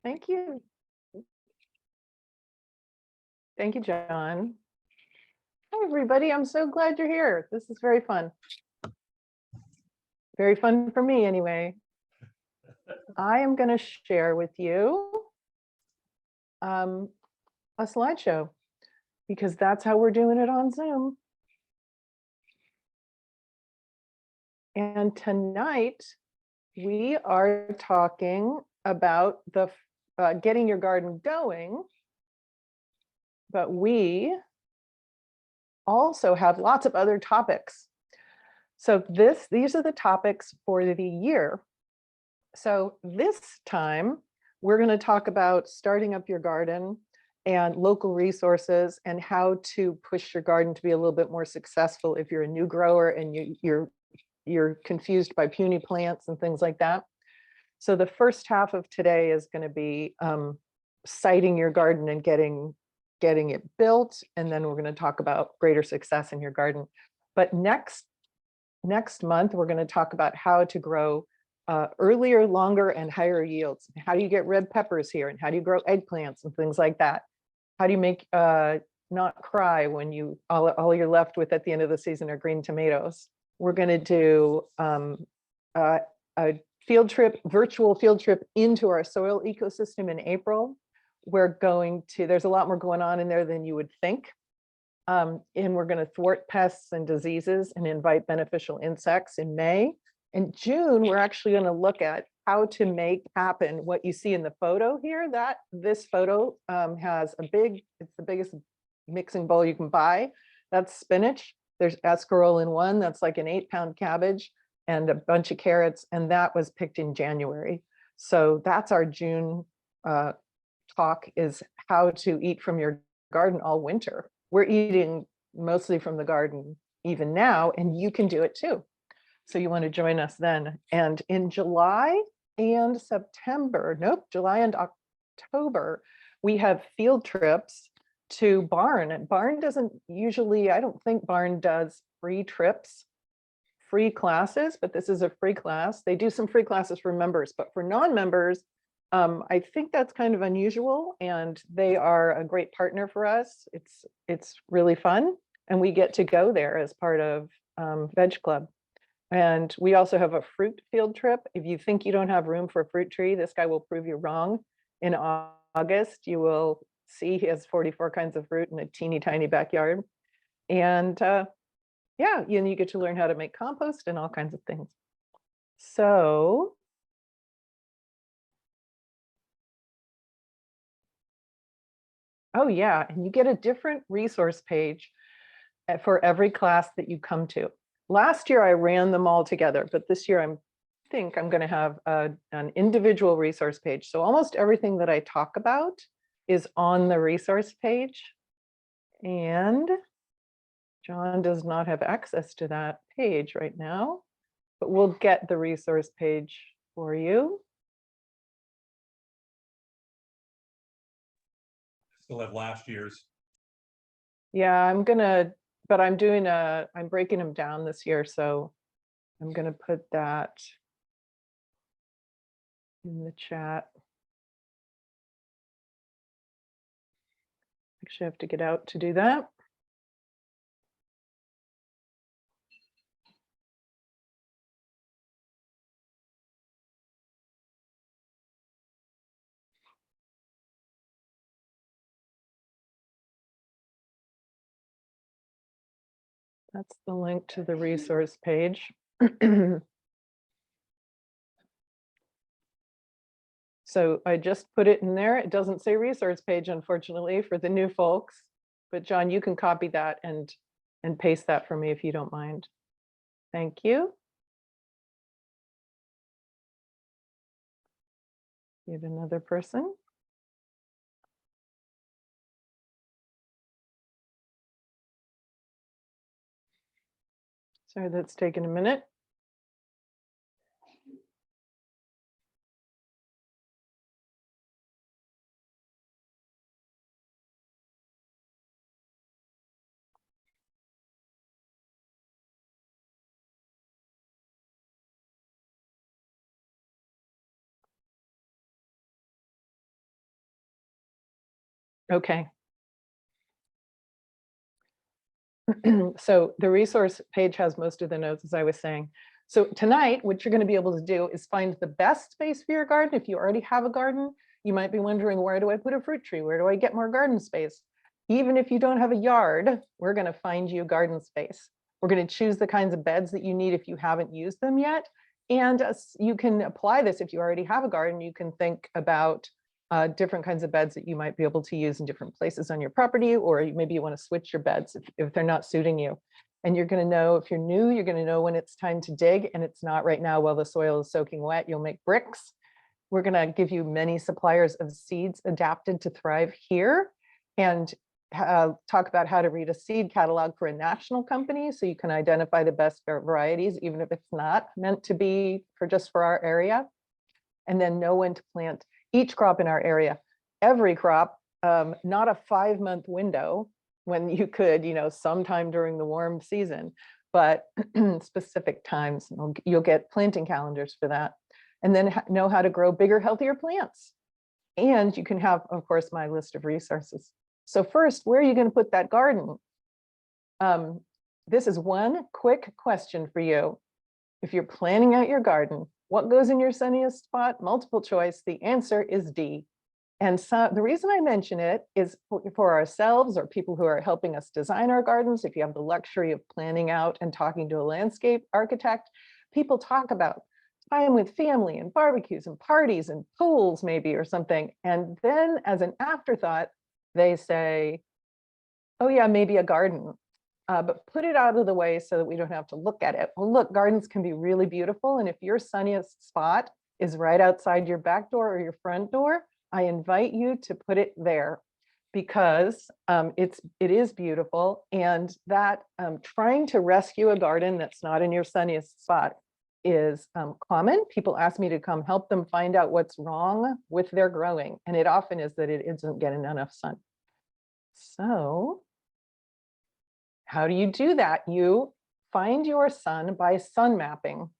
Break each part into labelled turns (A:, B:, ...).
A: Thank you. Thank you, John. Hi, everybody. I'm so glad you're here. This is very fun. Very fun for me anyway. I am going to share with you a slideshow because that's how we're doing it on Zoom. And tonight we are talking about the getting your garden going, but we also have lots of other topics. So these are the topics for the year. So this time we're going to talk about starting up your garden and local resources and how to push your garden to be a little bit more successful if you're a new grower and you're confused by puny plants and things like that. So the first half of today is going to be siting your garden and getting it built, and then we're going to talk about greater success in your garden. But next month we're going to talk about how to grow earlier, longer, and higher yields. How do you get red peppers here, and how do you grow eggplants and things like that? How do you make not cry when you all you're left with at the end of the season are green tomatoes? We're going to do a field trip, virtual field trip into our soil ecosystem in April. There's a lot more going on in there than you would think. And we're going to thwart pests and diseases and invite beneficial insects in May. In June, we're actually going to look at how to make happen what you see in the photo here. This photo has it's the biggest mixing bowl you can buy. That's spinach. There's escarole in one. That's like an 8-pound cabbage and a bunch of carrots. And that was picked in January. So that's our June talk, is how to eat from your garden all winter. We're eating mostly from the garden even now, and you can do it too. So you want to join us then. And in July and October, we have field trips to Barn. And Barn doesn't usually, I don't think Barn does free trips, free classes, but this is a free class. They do some free classes for members, but for non-members, I think that's kind of unusual, and they are a great partner for us. It's really fun, and we get to go there as part of Veg Club. And we also have a fruit field trip. If you think you don't have room for a fruit tree, this guy will prove you wrong. In August, you will see he has 44 kinds of fruit in a teeny tiny backyard. And yeah, you get to learn how to make compost and all kinds of things. So oh yeah, and you get a different resource page for every class that you come to. Last year I ran them all together, but this year I think I'm going to have an individual resource page. So almost everything that I talk about is on the resource page. And John does not have access to that page right now, but we'll get the resource page for you.
B: Still have last year's.
A: Yeah, I'm breaking them down this year, so I'm going to put that in the chat. Actually, I have to get out to do that. That's the link to the resource page. So I just put it in there. It doesn't say resource page, unfortunately, for the new folks. But John, you can copy that and paste that for me if you don't mind. Thank you. You have another person. Sorry, that's taken a minute. Okay. So the resource page has most of the notes, as I was saying. So tonight, what you're going to be able to do is find the best space for your garden. If you already have a garden, you might be wondering, where do I put a fruit tree? Where do I get more garden space? Even if you don't have a yard, we're going to find you garden space. We're going to choose the kinds of beds that you need if you haven't used them yet. And you can apply this if you already have a garden. You can think about different kinds of beds that you might be able to use in different places on your property, or maybe you want to switch your beds if they're not suiting you. And you're going to know, if you're new, you're going to know when it's time to dig, and it's not right now while the soil is soaking wet. You'll make bricks. We're going to give you many suppliers of seeds adapted to thrive here, and talk about how to read a seed catalog for a national company so you can identify the best varieties, even if it's not meant to be just for our area. And then know when to plant each crop in our area. Every crop, not a 5-month window when you could, sometime during the warm season, but specific times. You'll get planting calendars for that. And then know how to grow bigger, healthier plants. And you can have, of course, my list of resources. So first, where are you going to put that garden? This is one quick question for you. If you're planning out your garden, what goes in your sunniest spot? Multiple choice. The answer is D. And so the reason I mention it is for ourselves or people who are helping us design our gardens. If you have the luxury of planning out and talking to a landscape architect, people talk about time with family and barbecues and parties and pools maybe or something. And then as an afterthought, they say, oh yeah, maybe a garden. But put it out of the way so that we don't have to look at it. Well, look, gardens can be really beautiful. And if your sunniest spot is right outside your back door or your front door, I invite you to put it there, because it is beautiful. And that trying to rescue a garden that's not in your sunniest spot is common. People ask me to come help them find out what's wrong with their growing. And it often is that it isn't getting enough sun. So how do you do that? You find your sun by sun mapping.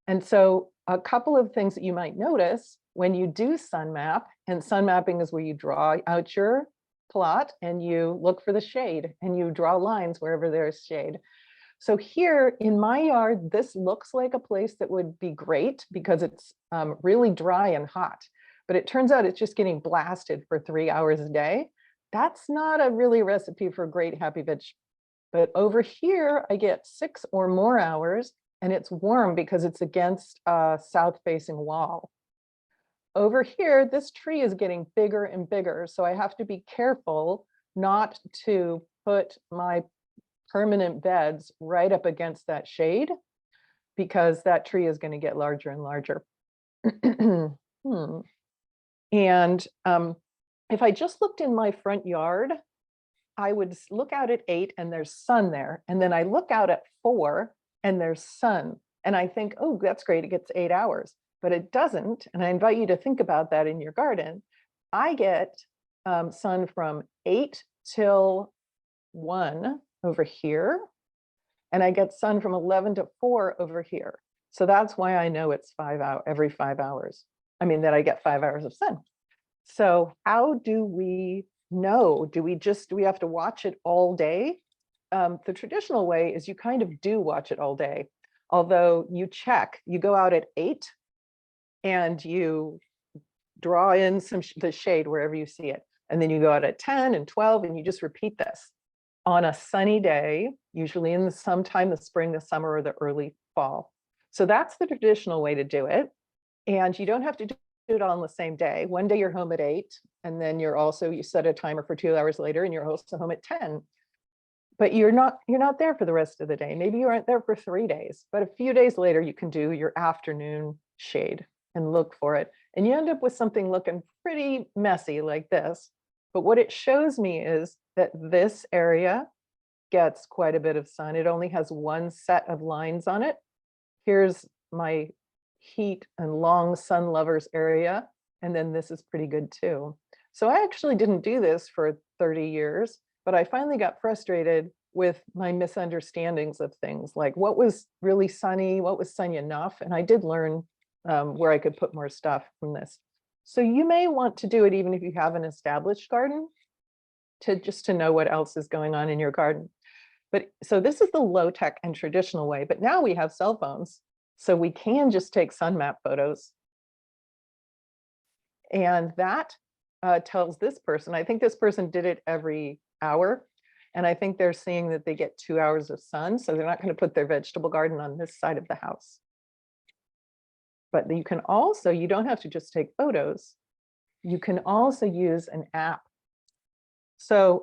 A: And so a couple of things that you might notice when you do sun map, and sun mapping is where you draw out your plot and you look for the shade and you draw lines wherever there's shade. So here in my yard, this looks like a place that would be great because it's really dry and hot, but it turns out it's just getting blasted for 3 hours a day. That's not a really recipe for a great happy veg. But over here, I get 6 or more hours, and it's warm because it's against a south-facing wall. Over here, this tree is getting bigger and bigger, so I have to be careful not to put my permanent beds right up against that shade, because that tree is going to get larger and larger. And if I just looked in my front yard, I would look out at 8 and there's sun there. And then I look out at 4 and there's sun. And I think, oh, that's great, it gets 8 hours, but it doesn't. And I invite you to think about that in your garden. I get sun from 8 till 1 over here. And I get sun from 11 to 4 over here. So that's why I know it's every 5 hours. I mean, that I get 5 hours of sun. So how do we know? Do we have to watch it all day? The traditional way is you kind of do watch it all day, although you go out at 8 and you draw in the shade wherever you see it. And then you go out at 10 and 12 and you just repeat this on a sunny day, usually in sometime the spring, the summer, or the early fall. So that's the traditional way to do it. And you don't have to do it all on the same day. One day you're home at 8, and then you set a timer for 2 hours later and you're also home at 10. But you're not there for the rest of the day. Maybe you aren't there for 3 days, but a few days later you can do your afternoon shade and look for it. And you end up with something looking pretty messy like this. But what it shows me is that this area gets quite a bit of sun. It only has one set of lines on it. Here's my heat and long sun lovers area. And then this is pretty good too. So I actually didn't do this for 30 years, but I finally got frustrated with my misunderstandings of things, like what was really sunny, what was sunny enough. And I did learn where I could put more stuff from this. So you may want to do it even if you have an established garden. just to know what else is going on in your garden. But so this is the low tech and traditional way, but now we have cell phones, so we can just take sun map photos. And that tells this person, I think this person did it every hour. And I think they're seeing that they get 2 hours of sun. So they're not going to put their vegetable garden on this side of the house. But you can also, you don't have to just take photos. You can also use an app. So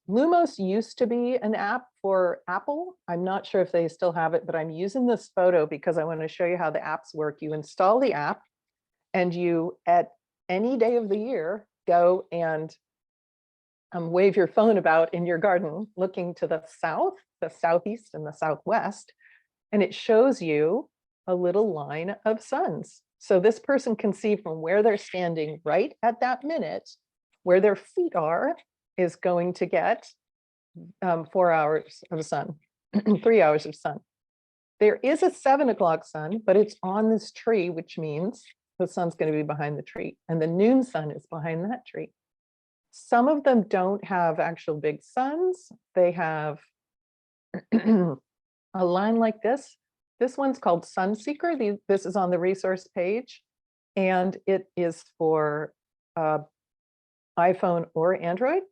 A: Lumos used to be an app for Apple. I'm not sure if they still have it, but I'm using this photo because I want to show you how the apps work. You install the app and you, at any day of the year, go and wave your phone about in your garden, looking to the south, the southeast, and the southwest, and it shows you a little line of suns. So this person can see from where they're standing right at that minute, where their feet are, is going to get 4 hours of sun, 3 hours of sun. There is a 7 o'clock sun, but it's on this tree, which means the sun's going to be behind the tree, and the noon sun is behind that tree. Some of them don't have actual big suns. They have a line like this. This one's called Sun Seeker. This is on the resource page, and it is for iPhone or Android.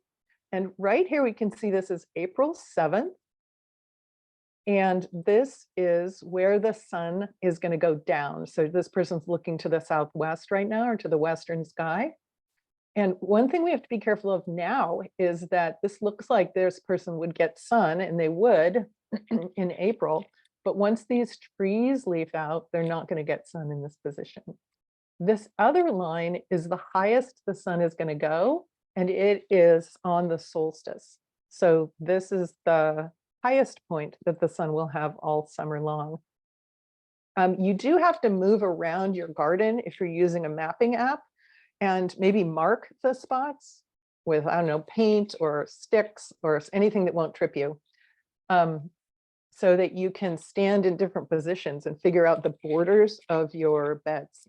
A: And right here we can see this is April 7th. And this is where the sun is going to go down. So this person's looking to the southwest right now, or to the western sky. And one thing we have to be careful of now is that this looks like this person would get sun, and they would in April. But once these trees leaf out, they're not going to get sun in this position. This other line is the highest the sun is going to go, and it is on the solstice. So this is the highest point that the sun will have all summer long. You do have to move around your garden if you're using a mapping app, and maybe mark the spots with, I don't know, paint or sticks or anything that won't trip you, so that you can stand in different positions and figure out the borders of your beds.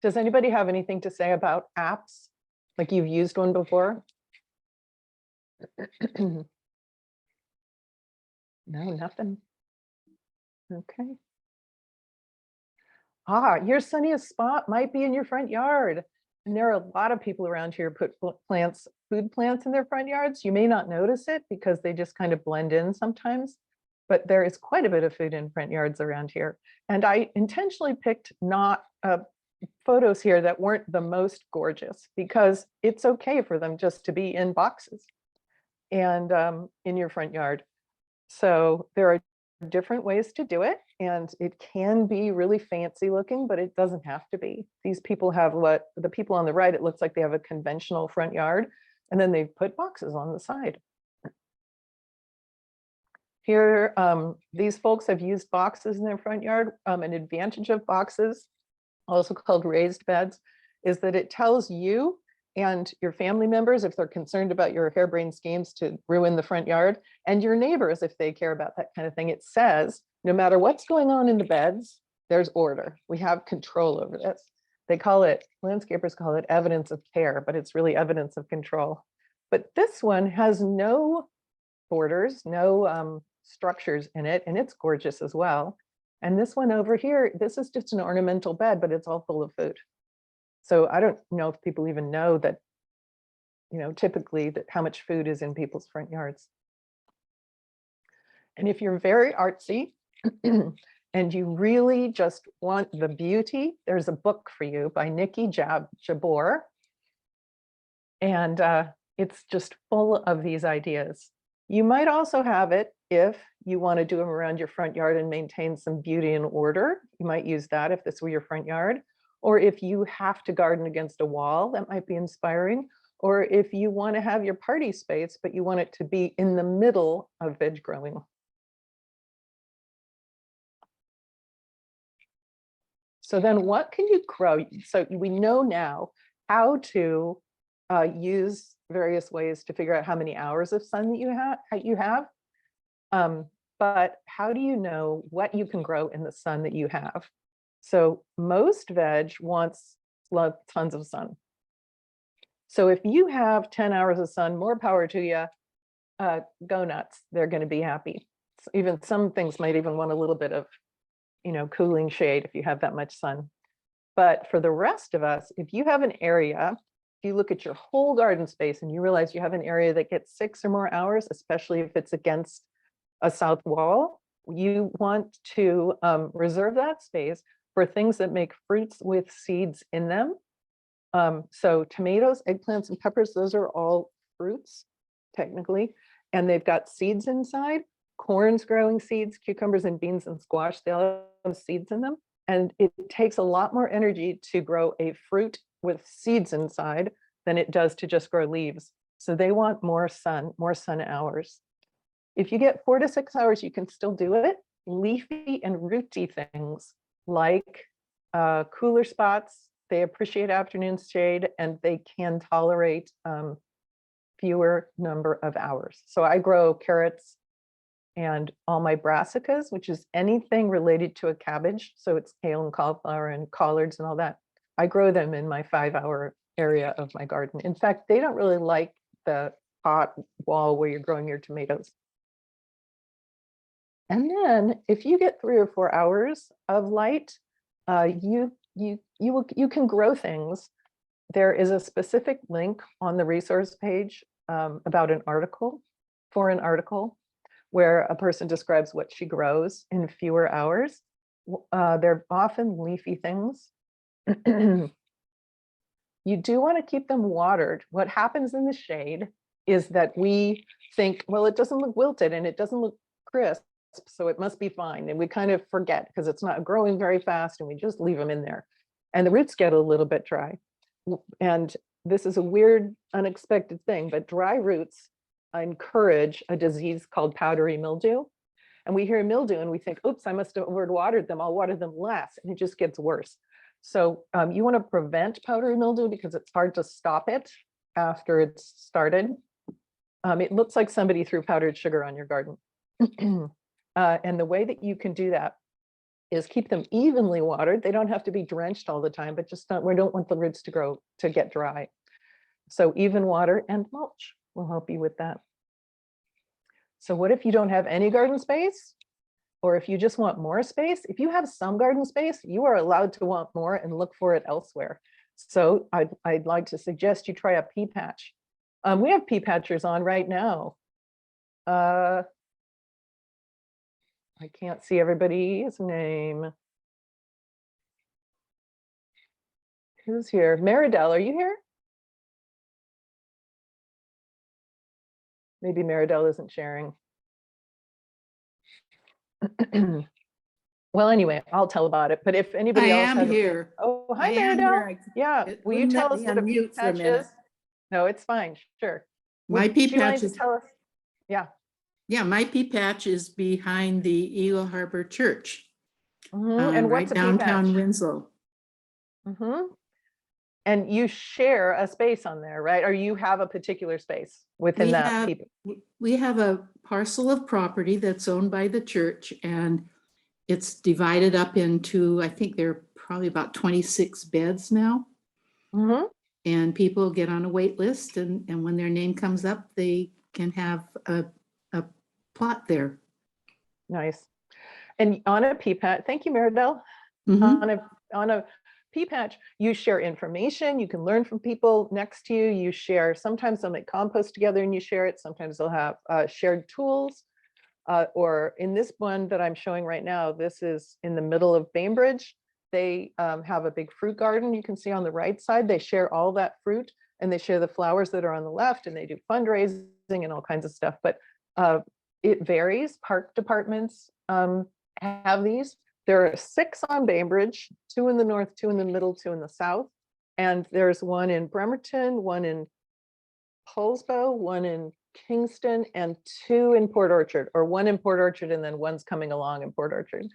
A: Does anybody have anything to say about apps? Like you've used one before? No, nothing. Okay. Your sunniest spot might be in your front yard. And there are a lot of people around here put food plants in their front yards. You may not notice it because they just kind of blend in sometimes, but there is quite a bit of food in front yards around here. And I intentionally picked not photos here that weren't the most gorgeous, because it's okay for them just to be in boxes and in your front yard. So there are different ways to do it, and it can be really fancy looking, but it doesn't have to be. These people have what the people on the right, it looks like they have a conventional front yard, and then they've put boxes on the side. Here, these folks have used boxes in their front yard. An advantage of boxes, also called raised beds, is that it tells you and your family members, if they're concerned about your harebrained schemes to ruin the front yard, and your neighbors, if they care about that kind of thing, it says, no matter what's going on in the beds, there's order. We have control over this. They call it, landscapers call it evidence of care, but it's really evidence of control. But this one has no borders, no structures in it, and it's gorgeous as well. And this one over here, this is just an ornamental bed, but it's all full of food. So I don't know if people even know that, typically that how much food is in people's front yards. And if you're very artsy and you really just want the beauty, there's a book for you by Nikki Jabor. And it's just full of these ideas. You might also have it if you want to do them around your front yard and maintain some beauty and order. You might use that if this were your front yard. Or if you have to garden against a wall, that might be inspiring. Or if you want to have your party space, but you want it to be in the middle of veg growing. So then what can you grow? So we know now how to use various ways to figure out how many hours of sun that you have. But how do you know what you can grow in the sun that you have? So most veg wants tons of sun. So if you have 10 hours of sun, more power to you. Go nuts. They're going to be happy. Even some things might even want a little bit of, cooling shade if you have that much sun. But for the rest of us, if you have an area, if you look at your whole garden space and you realize you have an area that gets 6 or more hours, especially if it's against a south wall, you want to reserve that space for things that make fruits with seeds in them. So tomatoes, eggplants, and peppers, those are all fruits, technically, and they've got seeds inside. Corn's growing seeds, cucumbers and beans and squash, they all have seeds in them. And it takes a lot more energy to grow a fruit with seeds inside than it does to just grow leaves. So they want more sun hours. If you get 4 to 6 hours, you can still do it. Leafy and rooty things like cooler spots, they appreciate afternoon shade and they can tolerate fewer number of hours. So I grow carrots and all my brassicas, which is anything related to a cabbage. So it's kale and cauliflower and collards and all that. I grow them in my 5-hour area of my garden. In fact, they don't really like the hot wall where you're growing your tomatoes. And then if you get 3 or 4 hours of light, you can grow things. There is a specific link on the resource page about an article, where a person describes what she grows in fewer hours. They're often leafy things. You do want to keep them watered. What happens in the shade is that we think, well, it doesn't look wilted and it doesn't look crisp, so it must be fine. And we kind of forget because it's not growing very fast and we just leave them in there. And the roots get a little bit dry. And this is a weird, unexpected thing, but dry roots encourage a disease called powdery mildew. And we hear mildew and we think, oops, I must have overwatered them. I'll water them less. And it just gets worse. So you want to prevent powdery mildew because it's hard to stop it after it's started. It looks like somebody threw powdered sugar on your garden. And the way that you can do that is keep them evenly watered. They don't have to be drenched all the time, but we don't want the roots to get dry. So even water and mulch will help you with that. So what if you don't have any garden space? Or if you just want more space? If you have some garden space, you are allowed to want more and look for it elsewhere. So I'd like to suggest you try a pea patch. We have pea patchers on right now. I can't see everybody's name. Who's here? Maridel, are you here? Maybe Maridel isn't sharing. Well, anyway, I'll tell about it. But if anybody else
C: am here.
A: Oh, hi,
C: I am
A: Maridel.
C: here.
A: Yeah, will you tell us what a pea patch is? No, it's fine. Sure.
C: My pea patch
A: is. Tell us. Yeah.
C: Yeah, my pea patch is behind the Eagle Harbor Church.
A: And
C: right
A: what's a
C: downtown
A: pea patch?
C: Winslow.
A: And you share a space on there, right? Or you have a particular space within that?
C: We have a parcel of property that's owned by the church, and it's divided up into, I think there are probably about 26 beds now. And people get on a wait list, and when their name comes up, they can have a plot there.
A: Nice. And on a pea patch, thank you, Maridel. On a pea patch, you share information, you can learn from people next to you, you share, sometimes they'll make compost together and you share it, sometimes they'll have shared tools, or in this one that I'm showing right now, this is in the middle of Bainbridge. They have a big fruit garden, you can see on the right side, they share all that fruit and they share the flowers that are on the left, and they do fundraising and all kinds of stuff, but it varies. Park departments have these. There are 6 on Bainbridge, 2 in the north, 2 in the middle, 2 in the south. And there's one in Bremerton, one in Poulsbo, one in Kingston, and 2 in Port Orchard, or 1 in Port Orchard, and then 1's coming along in Port Orchard.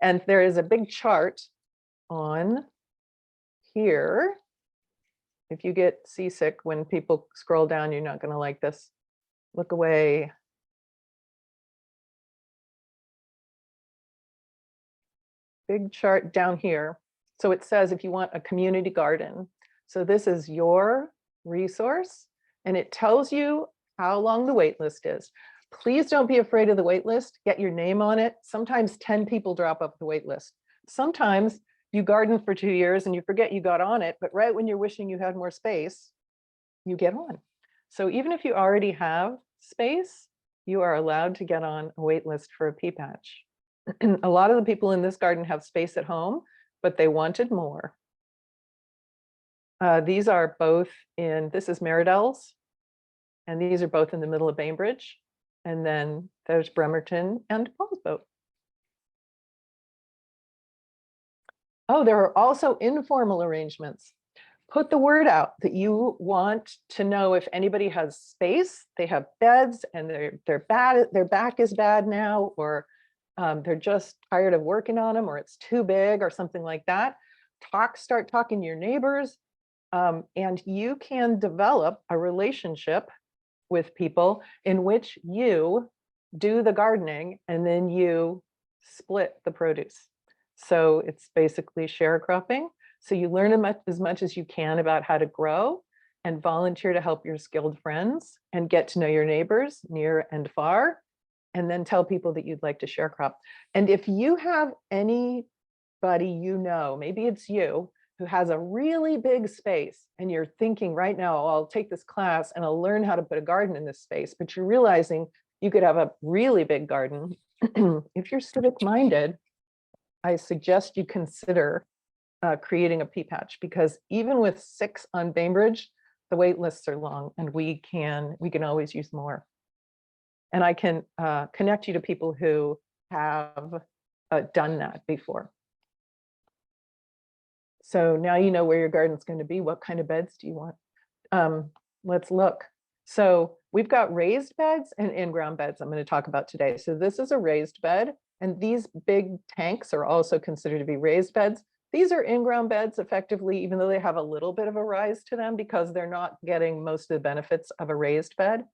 A: And there is a big chart on here. If you get seasick when people scroll down, you're not going to like this. Look away. Big chart down here. So it says if you want a community garden. So this is your resource, and it tells you how long the wait list is. Please don't be afraid of the wait list. Get your name on it. Sometimes 10 people drop off the wait list. Sometimes you garden for 2 years and you forget you got on it, but right when you're wishing you had more space, you get on. So even if you already have space, you are allowed to get on a wait list for a pea patch. A lot of the people in this garden have space at home, but they wanted more. These are both in, this is Meridell's, and these are both in the middle of Bainbridge. And then there's Bremerton and Paul's Boat. Oh, there are also informal arrangements. Put the word out that you want to know if anybody has space, they have beds and they're bad, their back is bad now, or they're just tired of working on them, or it's too big or something like that. Start talking to your neighbors, and you can develop a relationship with people in which you do the gardening and then you split the produce. So it's basically sharecropping. So you learn as much as you can about how to grow and volunteer to help your skilled friends and get to know your neighbors near and far, and then tell people that you'd like to sharecrop. And if you have anybody you know, maybe it's you, who has a really big space and you're thinking right now, oh, I'll take this class and I'll learn how to put a garden in this space, but you're realizing you could have a really big garden. If you're civic-minded, I suggest you consider creating a pea patch, because even with 6 on Bainbridge, the wait lists are long and we can always use more. And I can connect you to people who have done that before. So now you know where your garden's going to be. What kind of beds do you want? Let's look. So we've got raised beds and in-ground beds I'm going to talk about today. So this is a raised bed, and these big tanks are also considered to be raised beds. These are in-ground beds effectively, even though they have a little bit of a rise to them because they're not getting most of the benefits of a raised bed.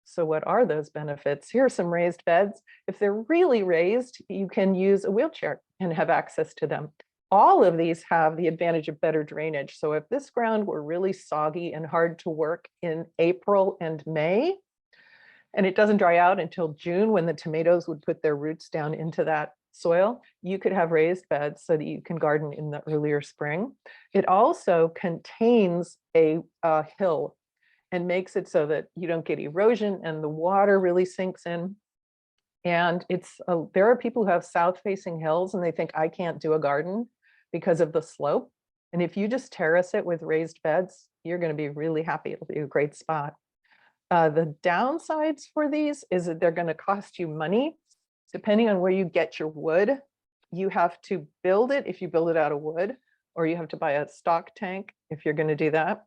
A: So what are those benefits? Here are some raised beds. If they're really raised, you can use a wheelchair and have access to them. All of these have the advantage of better drainage. So if this ground were really soggy and hard to work in April and May, and it doesn't dry out until June when the tomatoes would put their roots down into that soil, you could have raised beds so that you can garden in the earlier spring. It also contains a hill and makes it so that you don't get erosion and the water really sinks in. And there are people who have south-facing hills and they think, I can't do a garden because of the slope. And if you just terrace it with raised beds, you're going to be really happy. It'll be a great spot. The downsides for these is that they're going to cost you money. Depending on where you get your wood, you have to build it if you build it out of wood, or you have to buy a stock tank if you're going to do that.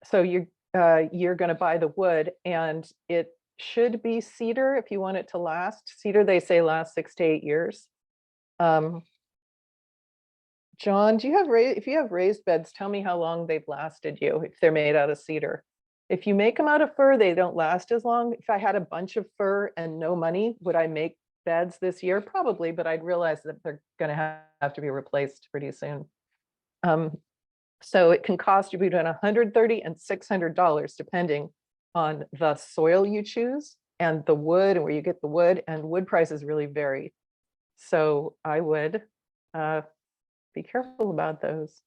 A: So you're going to buy the wood, and it should be cedar if you want it to last. Cedar, they say, lasts 6 to 8 years. John, if you have raised beds, tell me how long they've lasted you if they're made out of cedar. If you make them out of fir, they don't last as long. If I had a bunch of fir and no money, would I make beds this year? Probably, but I'd realize that they're going to have to be replaced pretty soon. So it can cost you between $130 and $600, depending on the soil you choose and the wood and where you get the wood, and wood prices really vary. So I would be careful about those.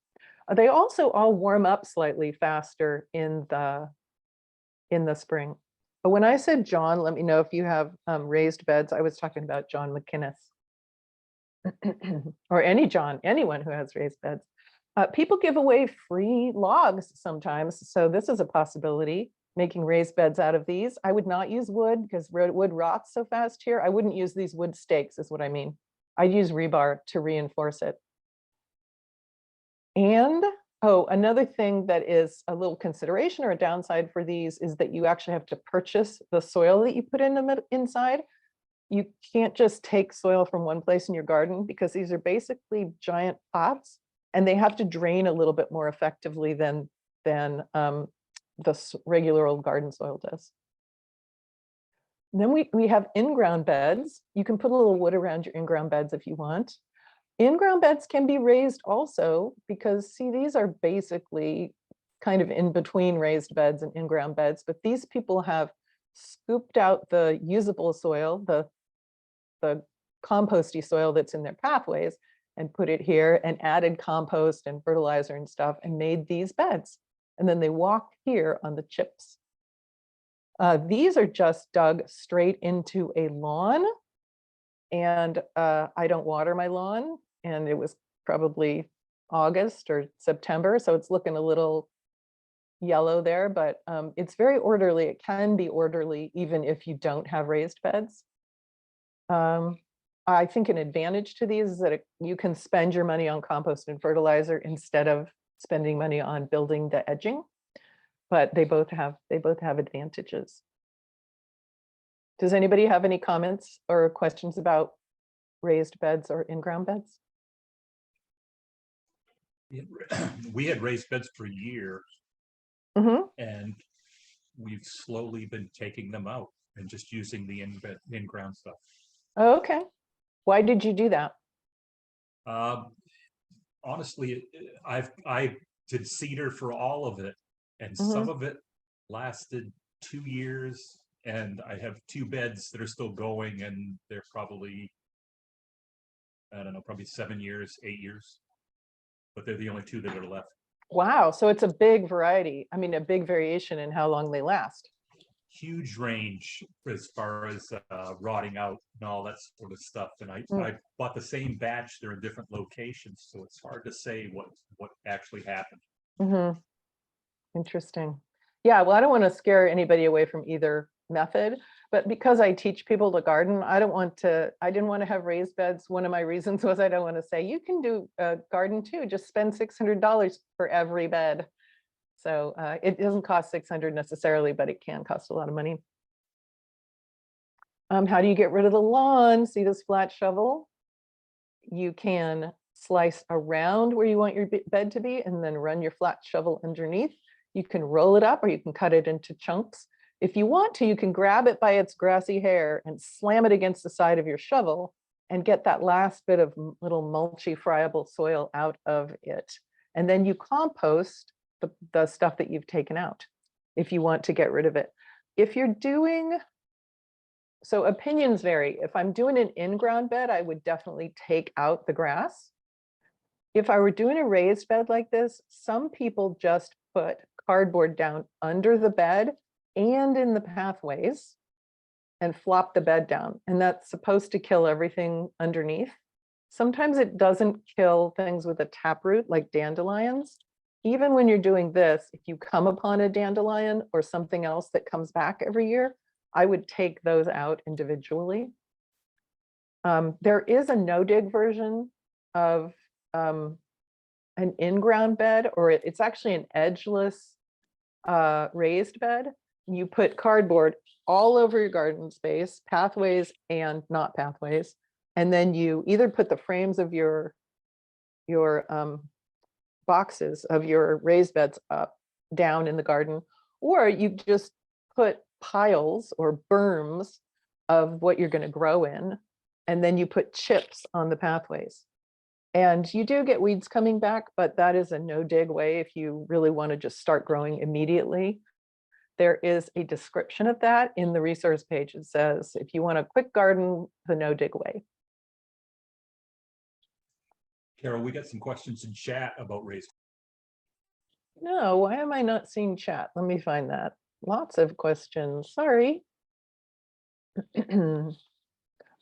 A: They also all warm up slightly faster in the spring. But when I said John, let me know if you have raised beds. I was talking about John McInnes or anyone who has raised beds. People give away free logs sometimes. So this is a possibility, making raised beds out of these. I would not use wood because wood rots so fast here. I wouldn't use these wood stakes is what I mean. I'd use rebar to reinforce it. And another thing that is a little consideration or a downside for these is that you actually have to purchase the soil that you put in the inside. You can't just take soil from one place in your garden because these are basically giant pots, and they have to drain a little bit more effectively than the regular old garden soil does. And then we have in-ground beds. You can put a little wood around your in-ground beds if you want. In-ground beds can be raised also because, see, these are basically kind of in between raised beds and in-ground beds, but these people have scooped out the usable soil, the composty soil that's in their pathways, and put it here and added compost and fertilizer and stuff and made these beds. And then they walk here on the chips. These are just dug straight into a lawn. And I don't water my lawn, and it was probably August or September, so it's looking a little yellow there, but it's very orderly. It can be orderly even if you don't have raised beds. I think an advantage to these is that you can spend your money on compost and fertilizer instead of spending money on building the edging, but they both have advantages. Does anybody have any comments or questions about raised beds or in-ground beds?
B: We had raised beds for years,
A: Mm-hmm.
B: and we've slowly been taking them out and just using the in-ground stuff.
A: Oh, okay. Why did you do that?
B: Honestly, I did cedar for all of it, and
A: Mhm.
B: some of it lasted 2 years, and I have 2 beds that are still going, and they're probably, I don't know, probably 7 years, 8 years, but they're the only 2 that are left.
A: Wow, so it's a big variety. I mean, a big variation in how long they last.
B: Huge range as far as rotting out and all that sort of stuff. And I bought the same batch. They're in different locations, so it's hard to say what actually happened.
A: Mm-hmm. Interesting. Yeah, well, I don't want to scare anybody away from either method, but because I teach people to garden, I didn't want to have raised beds. One of my reasons was I don't want to say, you can do a garden too, just spend $600 for every bed. So it doesn't cost $600 necessarily, but it can cost a lot of money. How do you get rid of the lawn? See this flat shovel? You can slice around where you want your bed to be and then run your flat shovel underneath. You can roll it up or you can cut it into chunks. If you want to, you can grab it by its grassy hair and slam it against the side of your shovel and get that last bit of little mulchy, friable soil out of it. And then you compost the stuff that you've taken out if you want to get rid of it. If you're doing, so opinions vary. If I'm doing an in-ground bed, I would definitely take out the grass. If I were doing a raised bed like this, some people just put cardboard down under the bed and in the pathways and flop the bed down. And that's supposed to kill everything underneath. Sometimes it doesn't kill things with a taproot like dandelions. Even when you're doing this, if you come upon a dandelion or something else that comes back every year, I would take those out individually. There is a no-dig version of an in-ground bed, or it's actually an edgeless raised bed. You put cardboard all over your garden space, pathways and not pathways, and then you either put the frames of your boxes of your raised beds up down in the garden, or you just put piles or berms of what you're going to grow in, and then you put chips on the pathways. And you do get weeds coming back, but that is a no-dig way if you really want to just start growing immediately. There is a description of that in the resource page. It says, if you want a quick garden, the no-dig way.
B: Carol, we got some questions in chat about raised.
A: No, why am I not seeing chat? Let me find that. Lots of questions, sorry.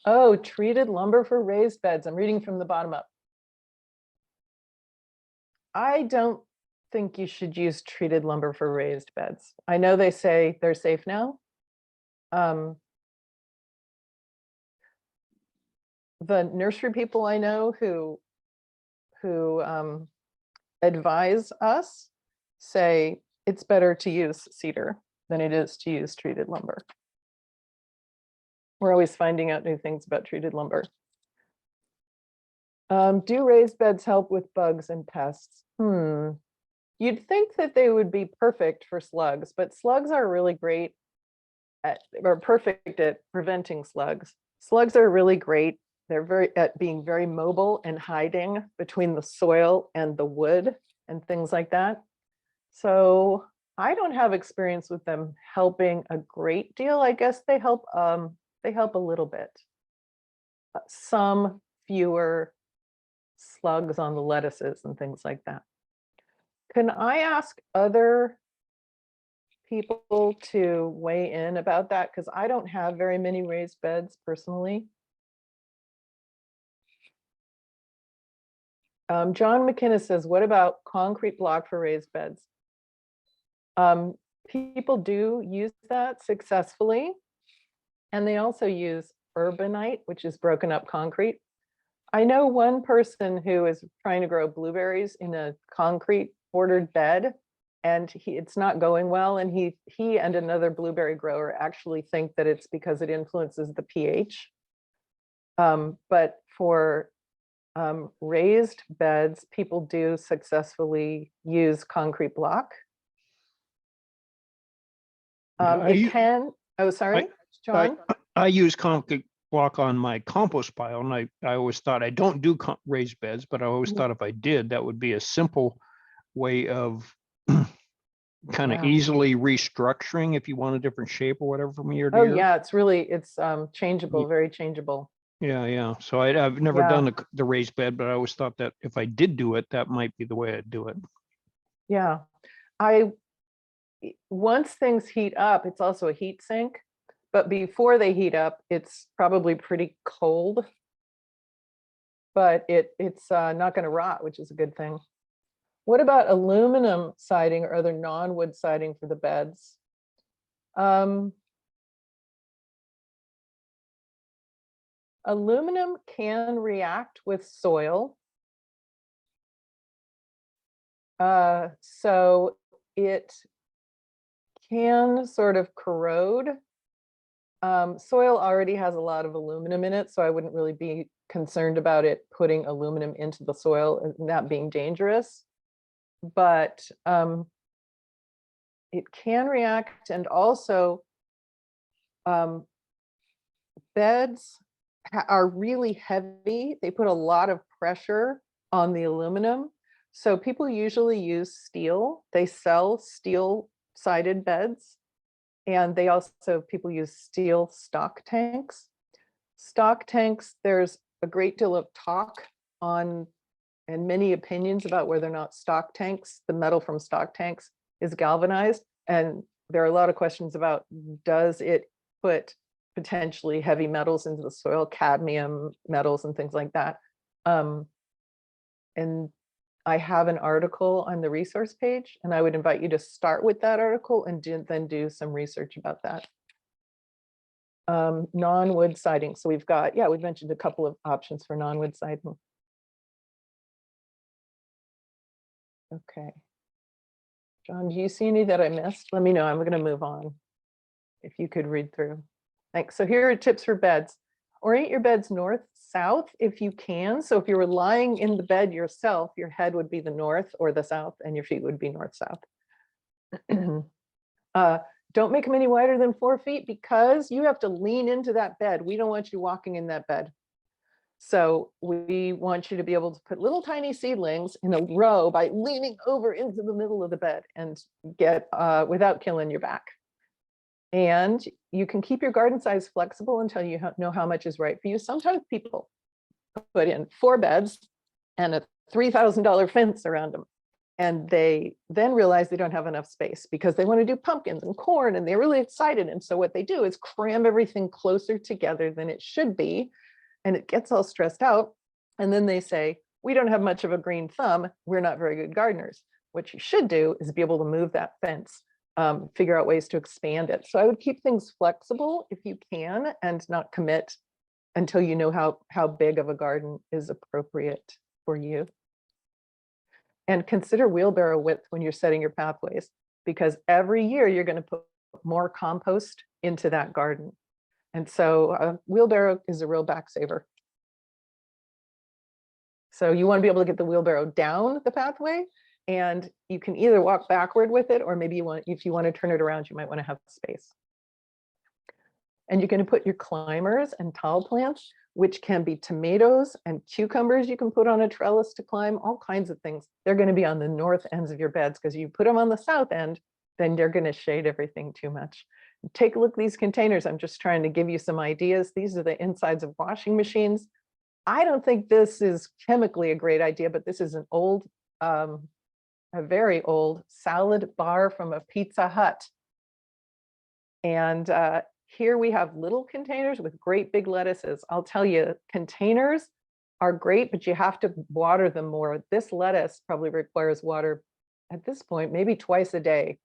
A: Oh, treated lumber for raised beds. I'm reading from the bottom up. I don't think you should use treated lumber for raised beds. I know they say they're safe now. The nursery people I know who advise us say it's better to use cedar than it is to use treated lumber. We're always finding out new things about treated lumber. Do raised beds help with bugs and pests? You'd think that they would be perfect for slugs, but slugs are really great at, or perfect at preventing slugs. Slugs are really great they're very at being very mobile and hiding between the soil and the wood and things like that. So I don't have experience with them helping a great deal. I guess they help a little bit. Some fewer slugs on the lettuces and things like that. Can I ask other people to weigh in about that? Because I don't have very many raised beds personally. John McKinnis says, what about concrete block for raised beds? People do use that successfully. And they also use urbanite, which is broken up concrete. I know one person who is trying to grow blueberries in a concrete bordered bed, and it's not going well. And he and another blueberry grower actually think that it's because it influences the pH. But for raised beds, people do successfully use concrete block. It can, oh, sorry, John?
D: I use concrete block on my compost pile, and I always thought, I don't do raised beds, but I always thought if I did, that would be a simple way of kind of
A: Yeah.
D: easily restructuring if you want a different shape or whatever from year to
A: Oh,
D: year.
A: yeah, it's changeable, very changeable.
D: Yeah. So I've never
A: Yeah.
D: done the raised bed, but I always thought that if I did do it, that might be the way I'd do it.
A: Yeah. Once things heat up, it's also a heat sink, but before they heat up, it's probably pretty cold. But it's not going to rot, which is a good thing. What about aluminum siding or other non-wood siding for the beds? Aluminum can react with soil. So it can sort of corrode. Soil already has a lot of aluminum in it, so I wouldn't really be concerned about it putting aluminum into the soil and that being dangerous. But it can react, and also beds are really heavy. They put a lot of pressure on the aluminum. So people usually use steel. They sell steel-sided beds. And they also, people use steel stock tanks. Stock tanks, there's a great deal of talk on and many opinions about whether or not stock tanks, the metal from stock tanks is galvanized. And there are a lot of questions about, does it put potentially heavy metals into the soil, cadmium metals and things like that. And I have an article on the resource page, and I would invite you to start with that article and then do some research about that. Non-wood siding. So we've got, we've mentioned a couple of options for non-wood siding. Okay. John, do you see any that I missed? Let me know. I'm going to move on. If you could read through. Thanks. So here are tips for beds. Orient your beds north-south if you can. So if you were lying in the bed yourself, your head would be the north or the south, and your feet would be north-south. Don't make them any wider than 4 feet because you have to lean into that bed. We don't want you walking in that bed. So we want you to be able to put little tiny seedlings in a row by leaning over into the middle of the bed and get without killing your back. And you can keep your garden size flexible until you know how much is right for you. Sometimes people put in 4 beds and a $3,000 fence around them. And they then realize they don't have enough space because they want to do pumpkins and corn and they're really excited. And so what they do is cram everything closer together than it should be. And it gets all stressed out. And then they say, we don't have much of a green thumb. We're not very good gardeners. What you should do is be able to move that fence, figure out ways to expand it. So I would keep things flexible if you can and not commit until you know how big of a garden is appropriate for you. And consider wheelbarrow width when you're setting your pathways, because every year you're going to put more compost into that garden. And so a wheelbarrow is a real back saver. So you want to be able to get the wheelbarrow down the pathway, and you can either walk backward with it, or maybe if you want to turn it around, you might want to have space. And you're going to put your climbers and tall plants which can be tomatoes and cucumbers you can put on a trellis to climb, all kinds of things. They're going to be on the north ends of your beds because you put them on the south end, then they're going to shade everything too much. Take a look at these containers. I'm just trying to give you some ideas. These are the insides of washing machines. I don't think this is chemically a great idea, but this is an old, a very old salad bar from a Pizza Hut. And here we have little containers with great big lettuces. I'll tell you, containers are great, but you have to water them more. This lettuce probably requires water at this point, maybe twice a day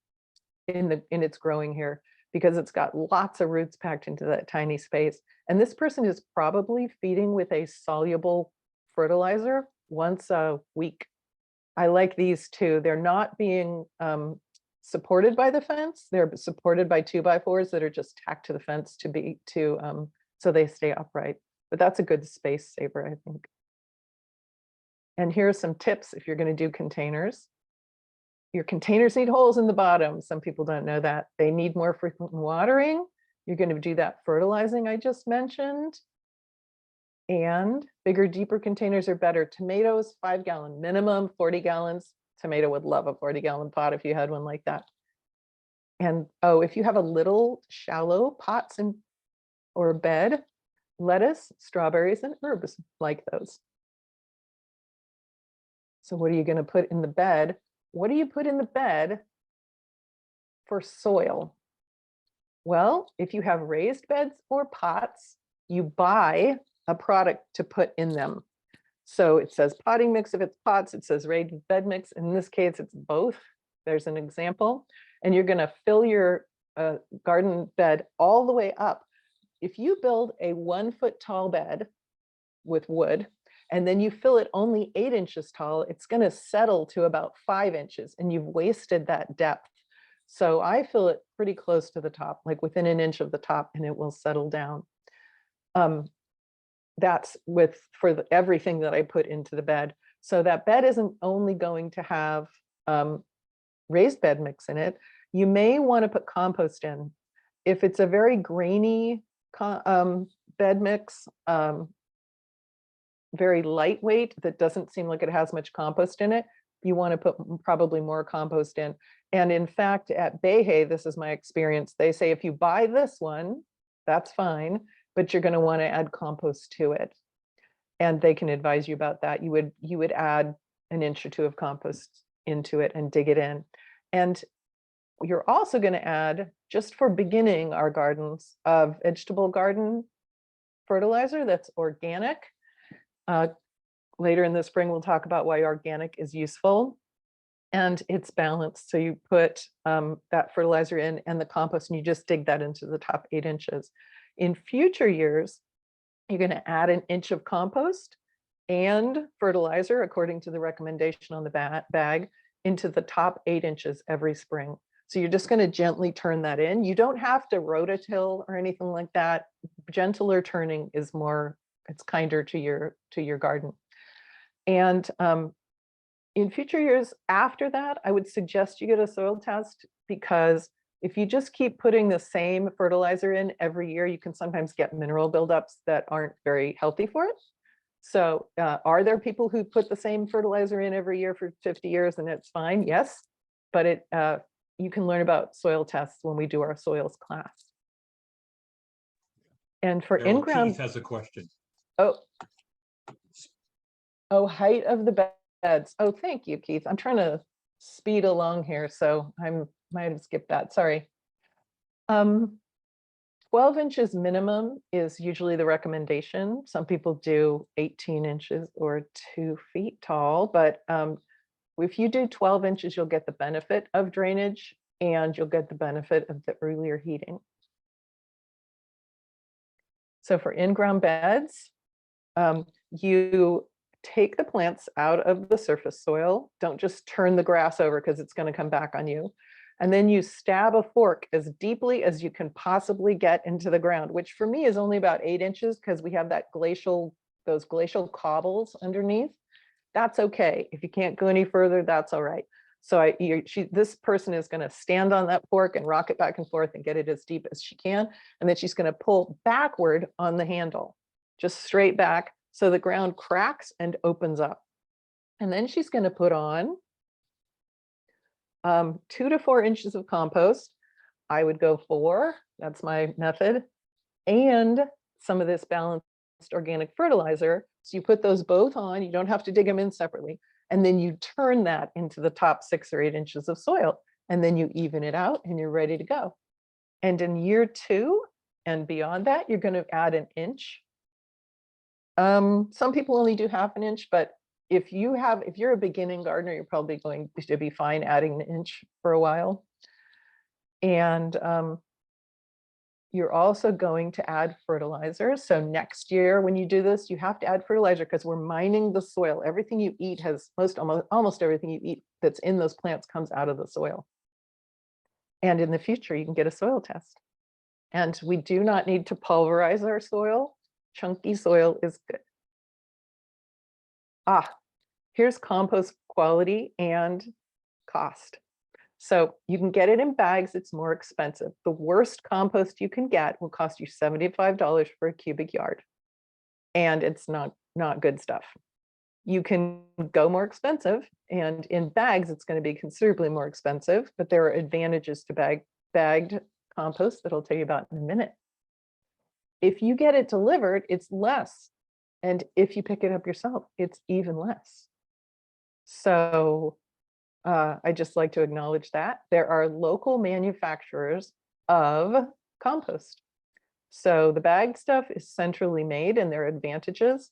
A: in its growing here, because it's got lots of roots packed into that tiny space. And this person is probably feeding with a soluble fertilizer once a week. I like these too. They're not being supported by the fence. They're supported by 2x4s that are just tacked to the fence so they stay upright. But that's a good space saver, I think. And here are some tips if you're going to do containers. Your containers need holes in the bottom. Some people don't know that. They need more frequent watering. You're going to do that fertilizing I just mentioned. And bigger, deeper containers are better. Tomatoes, 5-gallon minimum, 40 gallons. Tomato would love a 40-gallon pot if you had one like that. And oh, if you have a little shallow pots or a bed, lettuce, strawberries, and herbs like those. So what are you going to put in the bed? What do you put in the bed for soil? Well, if you have raised beds or pots, you buy a product to put in them. So it says potting mix if it's pots, it says raised bed mix. In this case, it's both. There's an example. And you're going to fill your garden bed all the way up. If you build a 1-foot tall bed with wood, and then you fill it only 8 inches tall, it's going to settle to about 5 inches, and you've wasted that depth. So I fill it pretty close to the top, like within an inch of the top, and it will settle down. That's for everything that I put into the bed. So that bed isn't only going to have raised bed mix in it. You may want to put compost in. If it's a very grainy bed mix, very lightweight, that doesn't seem like it has much compost in it, you want to put probably more compost in. And in fact, at Bayhay, this is my experience, they say if you buy this one, that's fine, but you're going to want to add compost to it. And they can advise you about that. You would add an inch or 2 of compost into it and dig it in. And you're also going to add, just for beginning our gardens, a vegetable garden fertilizer that's organic. Later in the spring, we'll talk about why organic is useful. And it's balanced. So you put that fertilizer in and the compost, and you just dig that into the top 8 inches. In future years, you're going to add an inch of compost and fertilizer, according to the recommendation on the bag, into the top 8 inches every spring. So you're just going to gently turn that in. You don't have to rototill or anything like that. Gentler turning is more, it's kinder to your garden. And in future years after that, I would suggest you get a soil test, because if you just keep putting the same fertilizer in every year, you can sometimes get mineral buildups that aren't very healthy for it. So are there people who put the same fertilizer in every year for 50 years and it's fine? Yes, but you can learn about soil tests when we do our soils class. And for
B: Carol,
A: in-ground,
B: Keith has a question.
A: Oh, height of the beds. Oh, thank you, Keith. I'm trying to speed along here, so I might have skipped that. Sorry. 12 inches minimum is usually the recommendation. Some people do 18 inches or 2 feet tall, but if you do 12 inches, you'll get the benefit of drainage and you'll get the benefit of the earlier heating. So for in-ground beds, you take the plants out of the surface soil. Don't just turn the grass over because it's going to come back on you. And then you stab a fork as deeply as you can possibly get into the ground, which for me is only about 8 inches because we have those glacial cobbles underneath. That's okay. If you can't go any further, that's all right. So this person is going to stand on that fork and rock it back and forth and get it as deep as she can. And then she's going to pull backward on the handle, just straight back. So the ground cracks and opens up. And then she's going to put on 2 to 4 inches of compost. I would go 4, that's my method, and some of this balanced organic fertilizer. So you put those both on, you don't have to dig them in separately. And then you turn that into the top 6 or 8 inches of soil. And then you even it out and you're ready to go. And in year 2 and beyond that, you're going to add an inch. Some people only do half an inch, but if you're a beginning gardener, you're probably going to be fine adding an inch for a while. And you're also going to add fertilizer. So next year, when you do this, you have to add fertilizer because we're mining the soil. Everything you eat has almost everything you eat that's in those plants comes out of the soil. And in the future, you can get a soil test. And we do not need to pulverize our soil. Chunky soil is good. Here's compost quality and cost. So you can get it in bags, it's more expensive. The worst compost you can get will cost you $75 for a cubic yard. And it's not good stuff. You can go more expensive, and in bags, it's going to be considerably more expensive, but there are advantages to bagged compost that I'll tell you about in a minute. If you get it delivered, it's less. And if you pick it up yourself, it's even less. So I just like to acknowledge that there are local manufacturers of compost. So the bagged stuff is centrally made and there are advantages,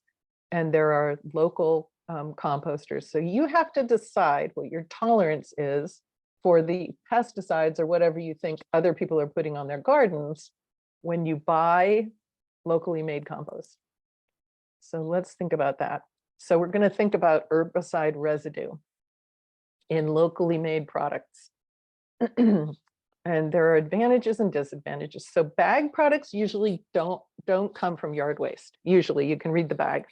A: and there are local composters. So you have to decide what your tolerance is for the pesticides or whatever you think other people are putting on their gardens when you buy locally made compost. So let's think about that. So we're going to think about herbicide residue in locally made products. And there are advantages and disadvantages. So bag products usually don't come from yard waste. Usually you can read the bag.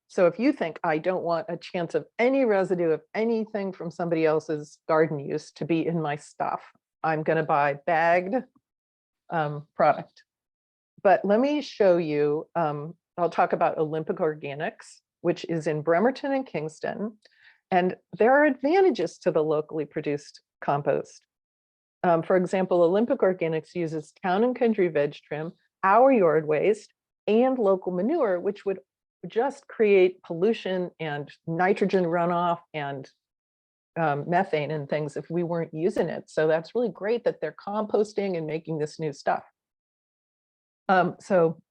A: So if you think I don't want a chance of any residue of anything from somebody else's garden use to be in my stuff, I'm going to buy bagged product. But let me show you, I'll talk about Olympic Organics, which is in Bremerton and Kingston. And there are advantages to the locally produced compost. For example, Olympic Organics uses town and country veg trim, our yard waste, and local manure, which would just create pollution and nitrogen runoff and methane and things if we weren't using it. So that's really great that they're composting and making this new stuff. So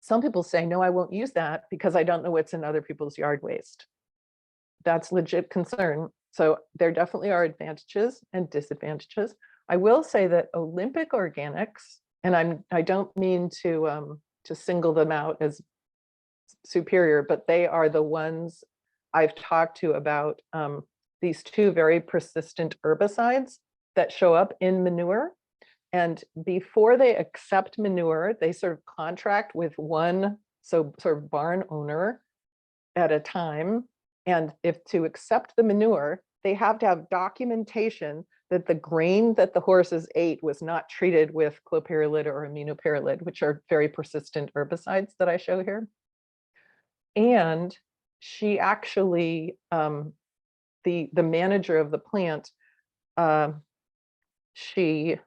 A: some people say, no, I won't use that because I don't know what's in other people's yard waste. That's legit concern. So there definitely are advantages and disadvantages. I will say that Olympic Organics, and I don't mean to single them out as superior, but they are the ones I've talked to about these 2 very persistent herbicides that show up in manure. And before they accept manure, they sort of contract with one sort of barn owner at a time. And if to accept the manure, they have to have documentation that the grain that the horses ate was not treated with clopyrrolid or aminopyrrolid, which are very persistent herbicides that I show here. And she actually, the manager of the plant, she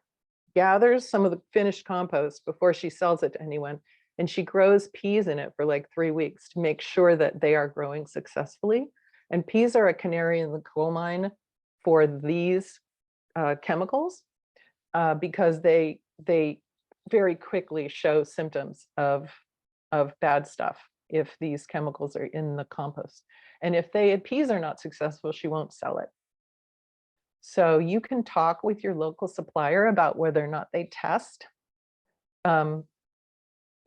A: gathers some of the finished compost before she sells it to anyone. And she grows peas in it for like 3 weeks to make sure that they are growing successfully. And peas are a canary in the coal mine for these chemicals because they very quickly show symptoms of bad stuff if these chemicals are in the compost. And if peas are not successful, she won't sell it. So you can talk with your local supplier about whether or not they test.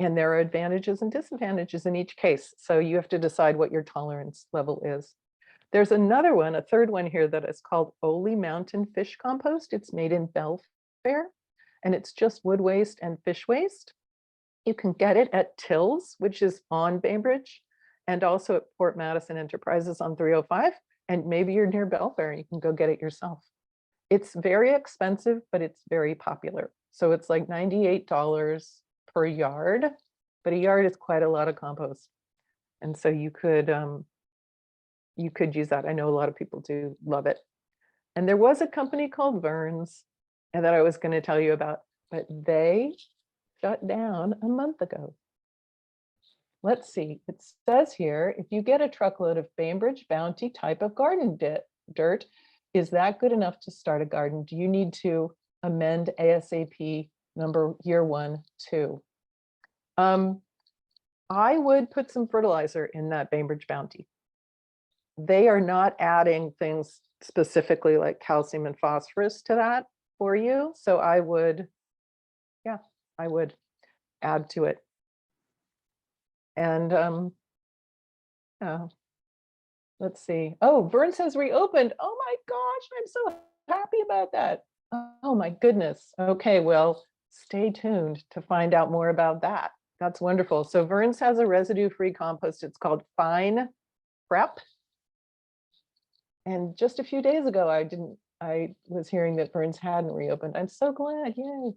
A: And there are advantages and disadvantages in each case. So you have to decide what your tolerance level is. There's another one, a third one here that is called Ole Mountain Fish Compost. It's made in Belfair, and it's just wood waste and fish waste. You can get it at Tills, which is on Bainbridge, and also at Port Madison Enterprises on 305. And maybe you're near Belfair and you can go get it yourself. It's very expensive, but it's very popular. So it's like $98 per yard. but a yard is quite a lot of compost. And so you could use that. I know a lot of people do love it. And there was a company called Vern's and that I was going to tell you about, but they shut down a month ago. Let's see, it says here, if you get a truckload of Bainbridge Bounty type of garden dirt, is that good enough to start a garden? Do you need to amend ASAP number year 1, 2? I would put some fertilizer in that Bainbridge Bounty. They are not adding things specifically like calcium and phosphorus to that for you. So I would, yeah, I would add to it. And let's see. Oh, Vern's has reopened. Oh my gosh, I'm so happy about that. Oh my goodness. Okay, well, stay tuned to find out more about that. That's wonderful. So Vern's has a residue-free compost. It's called Fine Prep. And just a few days ago, I was hearing that Vern's hadn't reopened. I'm so glad, yay.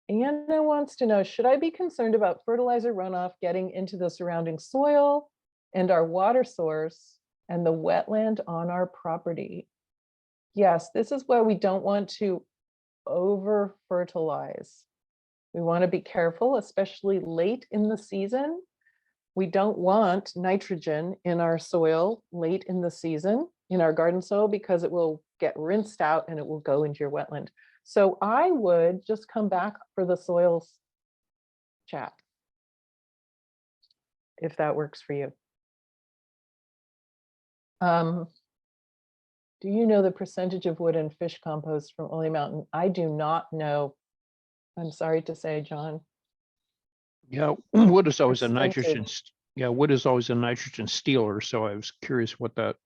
A: Anna wants to know, should I be concerned about fertilizer runoff getting into the surrounding soil and our water source and the wetland on our property? Yes, this is why we don't want to over fertilize. We want to be careful, especially late in the season. We don't want nitrogen in our soil late in the season, in our garden soil, because it will get rinsed out and it will go into your wetland. So I would just come back for the soils chat, if that works for you. Do you know the percentage of wood and fish compost from Ole Mountain? I do not know. I'm sorry to say, John.
D: Yeah, wood is always a
A: Percentage.
D: nitrogen. Yeah, wood is always a nitrogen stealer. So I was curious what that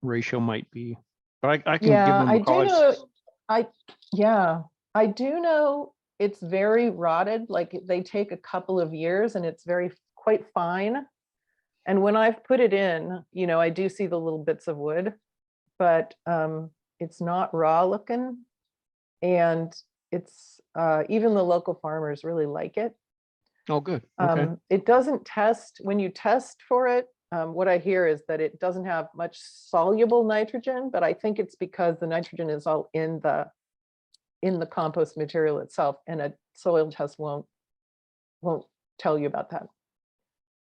D: ratio might be. But I can give
A: Yeah,
D: them
A: I
D: a call.
A: do know. I do know it's very rotted. Like they take a couple of years, and it's quite fine. And when I've put it in, you know, I do see the little bits of wood, but it's not raw looking, and it's even the local farmers really like it.
D: Oh, good. Okay.
A: It doesn't test, when you test for it, what I hear is that it doesn't have much soluble nitrogen, but I think it's because the nitrogen is all in the compost material itself, and a soil test won't tell you about that.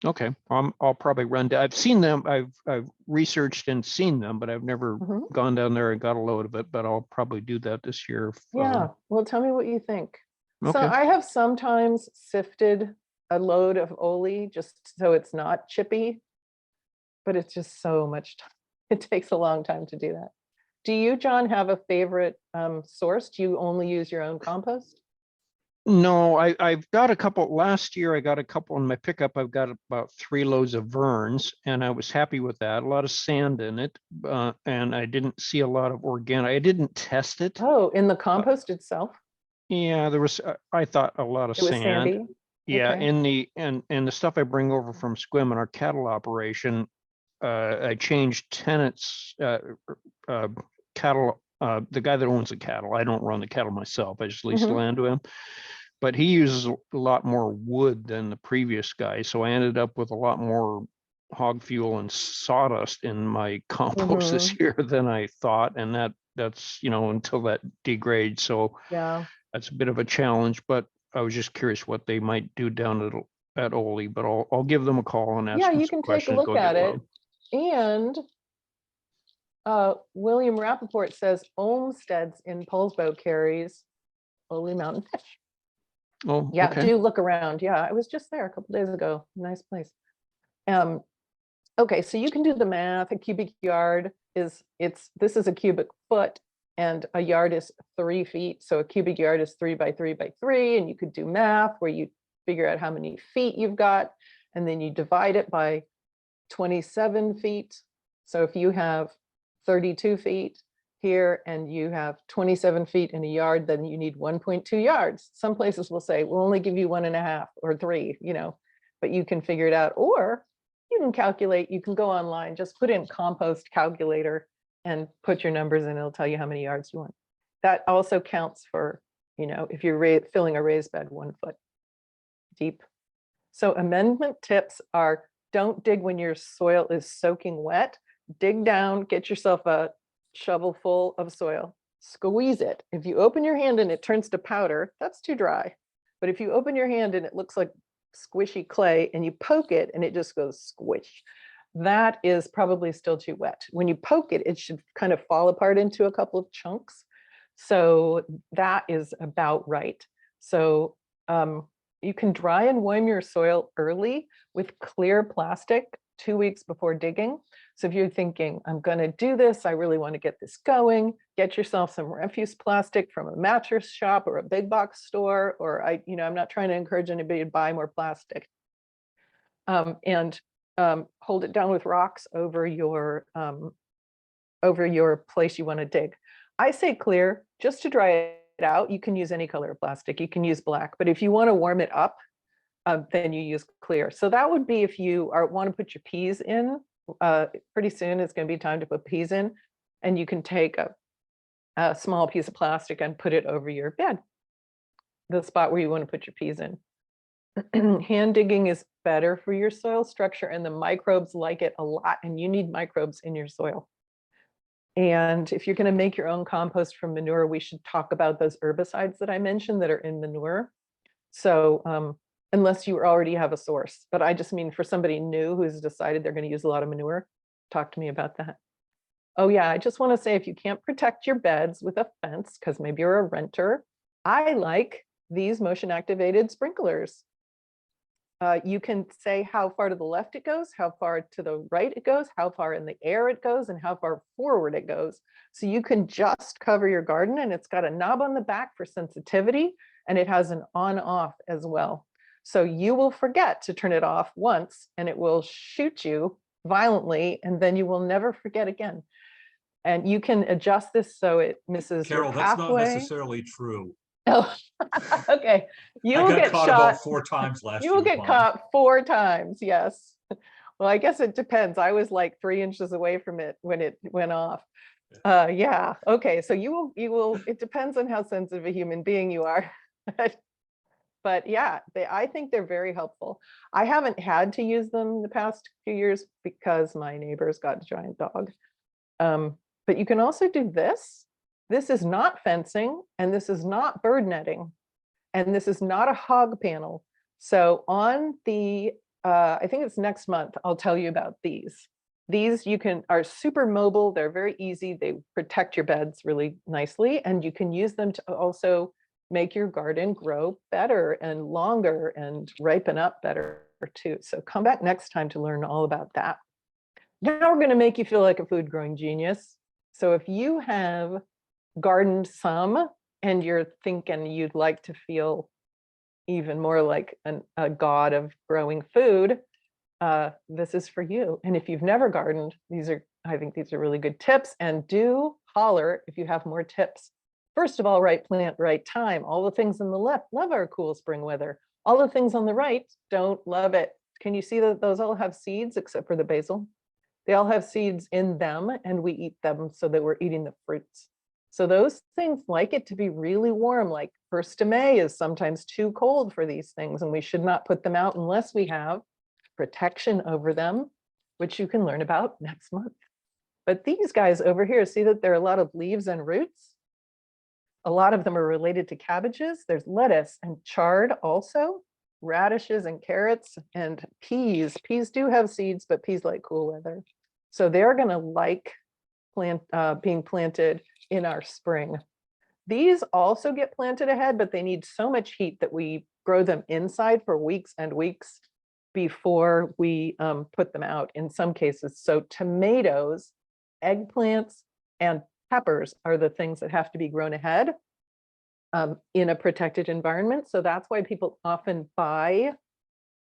D: Okay. I'll probably run down. I've seen them. I've researched and seen them, but I've never gone down there and got a load of it. But I'll probably do that this year.
A: Yeah. Well, tell me what you think. So
D: Okay.
A: I have sometimes sifted a load of Ole just so it's not chippy, but it's just so much time. It takes a long time to do that. Do you, John, have a favorite source? Do you only use your own compost?
D: No, I've got a couple. Last year, I got a couple in my pickup. I've got about 3 loads of Verns, and I was happy with that. A lot of sand in it, and I didn't see a lot of organic. I didn't test it.
A: Oh, in the compost itself?
D: Yeah, there was. I thought a lot of
A: It was
D: sand.
A: sandy?
D: Yeah,
A: Okay.
D: in the stuff I bring over from Squim in our cattle operation, I changed tenants, cattle. The guy that owns the cattle. I don't run the cattle myself. I just lease the land to him. But he uses a lot more wood than the previous guy. So I ended up with a lot more hog fuel and sawdust in my compost this year than I thought. And that's, you know, until that degrades. So
A: Yeah.
D: that's a bit of a challenge, but I was just curious what they might do down at Ole, but I'll give them a call and ask
A: Yeah,
D: them
A: you
D: some
A: can take a
D: questions.
A: look
D: Go
A: at
D: get
A: it.
D: one.
A: And William Rappaport says Olmsted's in Poulsbo carries Ole Mountain fish.
D: Oh,
A: Yeah,
D: okay.
A: do look around. Yeah, I was just there a couple days ago. Nice place. Okay, so you can do the math. A cubic yard this is a cubic foot, and a yard is 3 feet. So a cubic yard is 3 by 3 by 3, and you could do math where you figure out how many feet you've got, and then you divide it by 27 feet. So if you have 32 feet here and you have 27 feet in a yard, then you need 1.2 yards. Some places will say, we'll only give you 1.5 or 3, you know, but you can figure it out. Or you can calculate, you can go online, just put in compost calculator and put your numbers in, it'll tell you how many yards you want. that also counts for, you know, if you're filling a raised bed 1 foot deep. So amendment tips are, don't dig when your soil is soaking wet. Dig down, get yourself a shovel full of soil, squeeze it. If you open your hand and it turns to powder, that's too dry. But if you open your hand and it looks like squishy clay and you poke it and it just goes squish, that is probably still too wet. When you poke it, it should kind of fall apart into a couple of chunks. So that is about right. So you can dry and warm your soil early with clear plastic 2 weeks before digging. So if you're thinking, I'm going to do this, I really want to get this going, get yourself some refuse plastic from a mattress shop or a big box store, or I'm not trying to encourage anybody to buy more plastic. And hold it down with rocks over your place you want to dig. I say clear just to dry it out. You can use any color of plastic. You can use black, but if you want to warm it up, then you use clear. So that would be if you want to put your peas in. Pretty soon it's going to be time to put peas in, and you can take a small piece of plastic and put it over your bed, the spot where you want to put your peas in. Hand digging is better for your soil structure, and the microbes like it a lot, and you need microbes in your soil. And if you're going to make your own compost from manure, we should talk about those herbicides that I mentioned that are in manure. So unless you already have a source, but I just mean for somebody new who's decided they're going to use a lot of manure, talk to me about that. Oh yeah, I just want to say, if you can't protect your beds with a fence, because maybe you're a renter, I like these motion activated sprinklers. You can say how far to the left it goes, how far to the right it goes, how far in the air it goes, and how far forward it goes. So you can just cover your garden, and it's got a knob on the back for sensitivity, and it has an on-off as well. So you will forget to turn it off once, and it will shoot you violently, and then you will never forget again. And you can adjust this so it misses your
B: Carol, that's not
A: pathway.
B: necessarily true.
A: Oh, okay. You
B: I
A: will
B: got
A: get
B: caught
A: shot.
B: about 4 times last
A: You
B: year.
A: will
B: with
A: get
B: mine.
A: caught 4 times. Yes. Well, I guess it depends. I was like 3 inches away from it when it went off. Yeah. Okay. So you will, it depends on how sensitive a human being you are. But yeah, I think they're very helpful. I haven't had to use them the past few years because my neighbor's got a giant dog. But you can also do this. This is not fencing, and this is not bird netting, and this is not a hog panel. So on the, I think it's next month, I'll tell you about these. These are super mobile. They're very easy. They protect your beds really nicely, and you can use them to also make your garden grow better and longer and ripen up better too. So come back next time to learn all about that. Now we're going to make you feel like a food growing genius. So if you have gardened some and you're thinking you'd like to feel even more like a god of growing food, this is for you. And if you've never gardened, I think these are really good tips, and do holler if you have more tips. First of all, right plant, right time. All the things on the left love our cool spring weather. All the things on the right don't love it. Can you see that those all have seeds except for the basil? They all have seeds in them, and we eat them so that we're eating the fruits. So those things like it to be really warm, like 1st of May is sometimes too cold for these things, and we should not put them out unless we have protection over them, which you can learn about next month. But these guys over here, see that there are a lot of leaves and roots? A lot of them are related to cabbages. There's lettuce and chard also, radishes and carrots and peas. Peas do have seeds, but peas like cool weather. So they're going to like being planted in our spring. These also get planted ahead, but they need so much heat that we grow them inside for weeks and weeks before we put them out in some cases. So tomatoes, eggplants, and peppers are the things that have to be grown ahead in a protected environment. So that's why people often buy,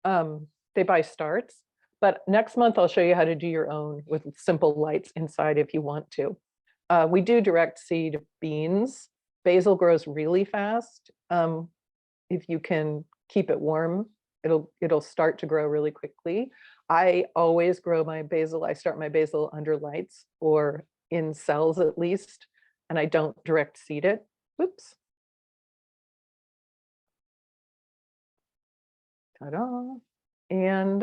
A: they buy starts. But next month, I'll show you how to do your own with simple lights inside if you want to. We do direct seed beans. Basil grows really fast. If you can keep it warm, it'll start to grow really quickly. I always grow my basil. I start my basil under lights or in cells at least. and I don't direct seed it. Whoops. Ta-da. And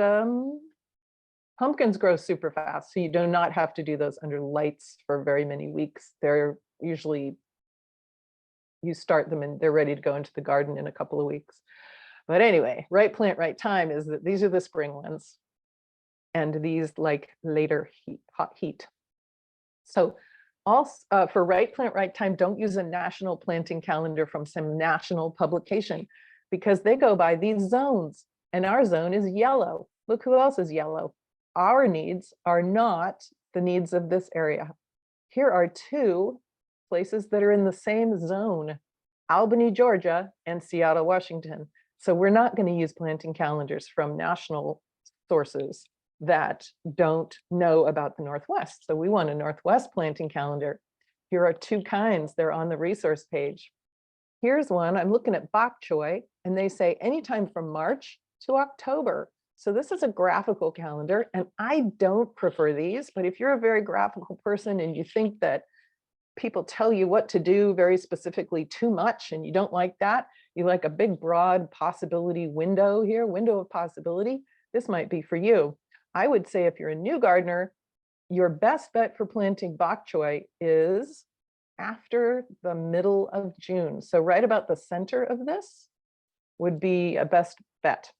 A: pumpkins grow super fast, so you do not have to do those under lights for very many weeks. They're usually, you start them and they're ready to go into the garden in a couple of weeks. But anyway, right plant, right time is that these are the spring ones. And these like later heat, hot heat. So also for right plant, right time, don't use a national planting calendar from some national publication because they go by these zones and our zone is yellow. Look who else is yellow. Our needs are not the needs of this area. Here are two places that are in the same zone, Albany, Georgia, and Seattle, Washington. So we're not going to use planting calendars from national sources that don't know about the Northwest. So we want a Northwest planting calendar. Here are two kinds. They're on the resource page. Here's one. I'm looking at bok choy, and they say anytime from March to October. So this is a graphical calendar, and I don't prefer these, but if you're a very graphical person and you think that people tell you what to do very specifically too much and you don't like that, you like a big broad possibility window here, window of possibility, this might be for you. I would say if you're a new gardener, your best bet for planting bok choy is after the middle of June. So right about the center of this would be a best bet.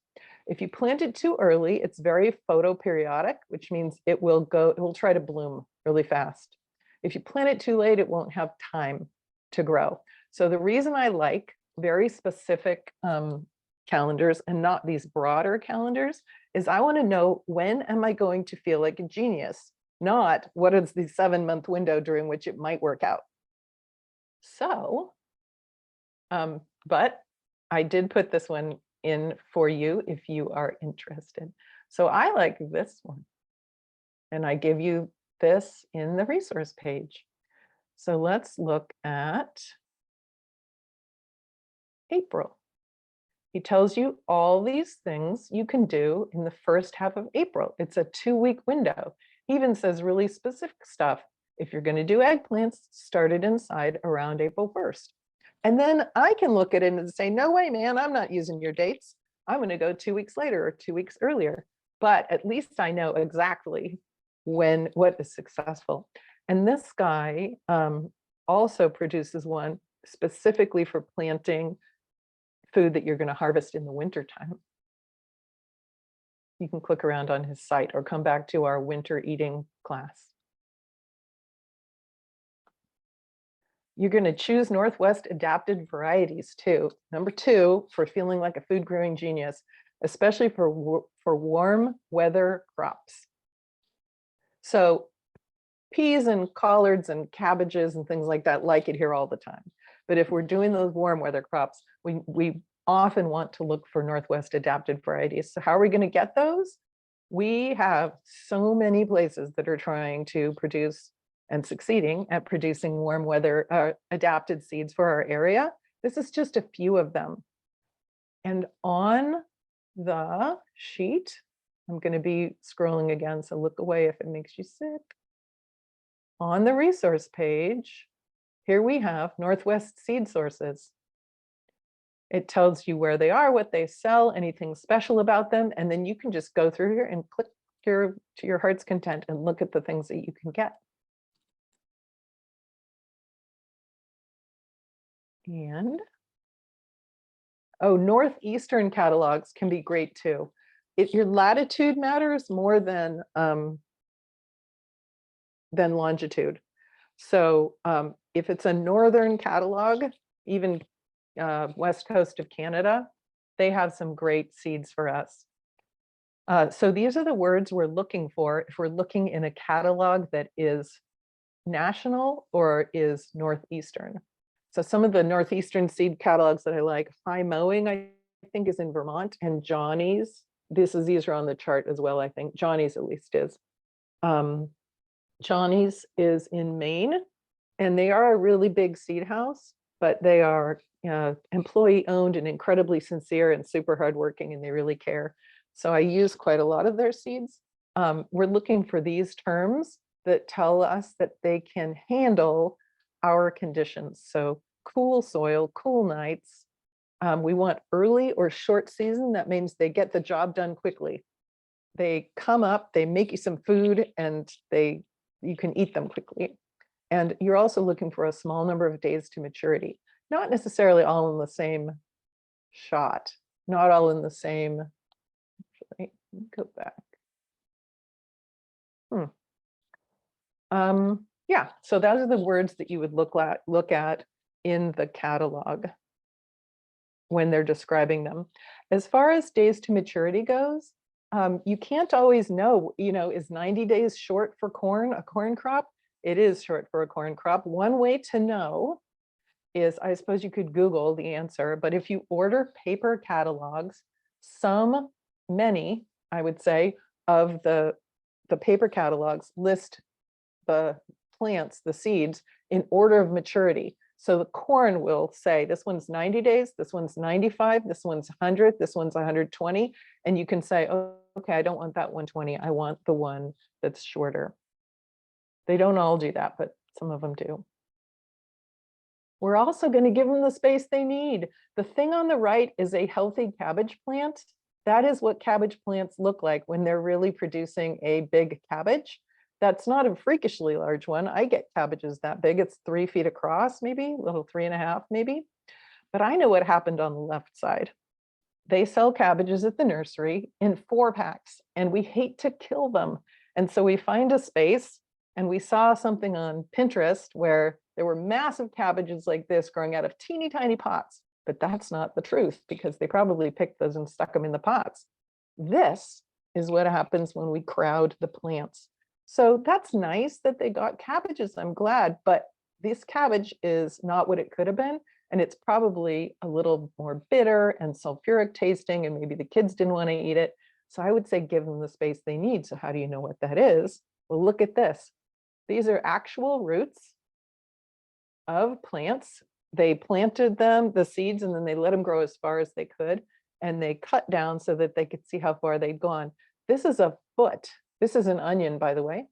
A: If you plant it too early, it's very photoperiodic, which means it will try to bloom really fast. If you plant it too late, it won't have time to grow. So the reason I like very specific calendars and not these broader calendars is I want to know, when am I going to feel like a genius? Not what is the 7-month window during which it might work out. So, but I did put this one in for you if you are interested. So I like this one, and I give you this in the resource page. So let's look at April. He tells you all these things you can do in the first half of April. It's a 2-week window. He even says really specific stuff. If you're going to do eggplants, start it inside around April 1st. And then I can look at it and say, no way, man, I'm not using your dates. I'm going to go 2 weeks later or 2 weeks earlier. But at least I know exactly what is successful. And this guy also produces one specifically for planting food that you're going to harvest in the wintertime. You can click around on his site or come back to our winter eating class. You're going to choose Northwest adapted varieties too. Number 2, for feeling like a food growing genius, especially for warm weather crops. So peas and collards and cabbages and things like that like it here all the time. But if we're doing those warm weather crops, we often want to look for Northwest adapted varieties. So how are we going to get those? We have so many places that are trying to produce and succeeding at producing warm weather adapted seeds for our area. This is just a few of them. And on the sheet, I'm going to be scrolling again, so look away if it makes you sick. On the resource page, here we have Northwest seed sources. It tells you where they are, what they sell, anything special about them, and then you can just go through here and click to your heart's content and look at the things that you can get. And Northeastern catalogs can be great too. Your latitude matters more than longitude. So if it's a northern catalog, even west coast of Canada, they have some great seeds for us. So these are the words we're looking for if we're looking in a catalog that is national or is Northeastern. So some of the Northeastern seed catalogs that I like, High Mowing, I think is in Vermont, and Johnny's, these are on the chart as well, I think. Johnny's at least is. Johnny's is in Maine, and they are a really big seed house, but they are employee owned and incredibly sincere and super hardworking, and they really care. So I use quite a lot of their seeds. We're looking for these terms that tell us that they can handle our conditions. So cool soil, cool nights. We want early or short season. That means they get the job done quickly. They come up, they make you some food, and you can eat them quickly. And you're also looking for a small number of days to maturity, not necessarily all in the same shot, not all in the same. Let me go back. Yeah, so those are the words that you would look at in the catalog when they're describing them. As far as days to maturity goes, you can't always know, is 90 days short for corn, a corn crop? It is short for a corn crop. One way to know is, I suppose you could Google the answer, but if you order paper catalogs, many, I would say, of the paper catalogs list the plants, the seeds, in order of maturity. So the corn will say, this one's 90 days, this one's 95, this one's 100, this one's 120. And you can say, oh, okay, I don't want that 120. I want the one that's shorter. They don't all do that, but some of them do. We're also going to give them the space they need. The thing on the right is a healthy cabbage plant. That is what cabbage plants look like when they're really producing a big cabbage. That's not a freakishly large one. I get cabbages that big. It's 3 feet across, maybe, a little 3.5 maybe. But I know what happened on the left side. They sell cabbages at the nursery in 4-packs, and we hate to kill them. And so we find a space, and we saw something on Pinterest where there were massive cabbages like this growing out of teeny tiny pots. But that's not the truth, because they probably picked those and stuck them in the pots. This is what happens when we crowd the plants. So that's nice that they got cabbages, I'm glad, but this cabbage is not what it could have been. And it's probably a little more bitter and sulfuric tasting, and maybe the kids didn't want to eat it. So I would say give them the space they need. So how do you know what that is? Well, look at this. These are actual roots of plants. They planted them, the seeds, and then they let them grow as far as they could. And they cut down so that they could see how far they'd gone. This is a foot. This is an onion, by the way.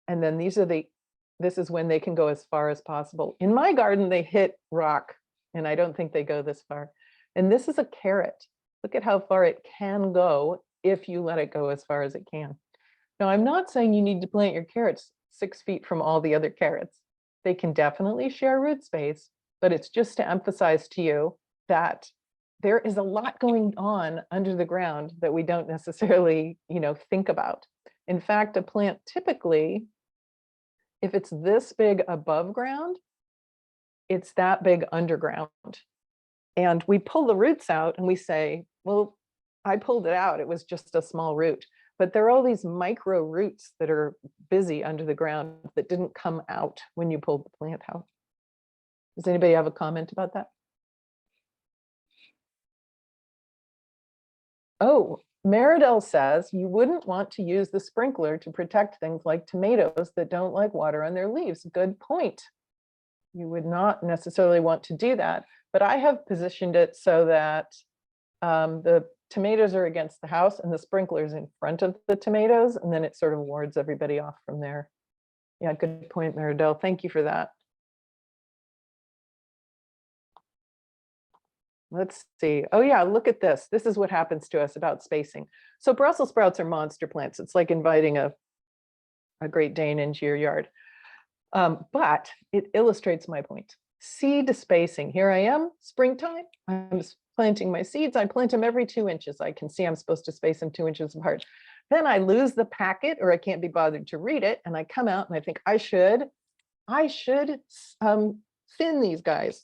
A: And then this is when they can go as far as possible. In my garden, they hit rock, and I don't think they go this far. And this is a carrot. Look at how far it can go if you let it go as far as it can. Now, I'm not saying you need to plant your carrots 6 feet from all the other carrots. They can definitely share root space, but it's just to emphasize to you that there is a lot going on under the ground that we don't necessarily, think about. In fact, a plant typically, if it's this big above ground, it's that big underground. And we pull the roots out and we say, well, I pulled it out. It was just a small root. But there are all these micro roots that are busy under the ground that didn't come out when you pulled the plant out. Does anybody have a comment about that? Oh, Meridel says you wouldn't want to use the sprinkler to protect things like tomatoes that don't like water on their leaves. Good point. You would not necessarily want to do that, but I have positioned it so that the tomatoes are against the house and the sprinkler's in front of the tomatoes, and then it sort of wards everybody off from there. Yeah, good point, Meridel. Thank you for that. Let's see. Oh yeah, look at this. This is what happens to us about spacing. So Brussels sprouts are monster plants. It's like inviting a Great Dane into your yard. But it illustrates my point. Seed spacing. Here I am, springtime. I'm planting my seeds. I plant them every 2 inches. I can see I'm supposed to space them 2 inches apart. Then I lose the packet, or I can't be bothered to read it. And I come out and I think I should thin these guys.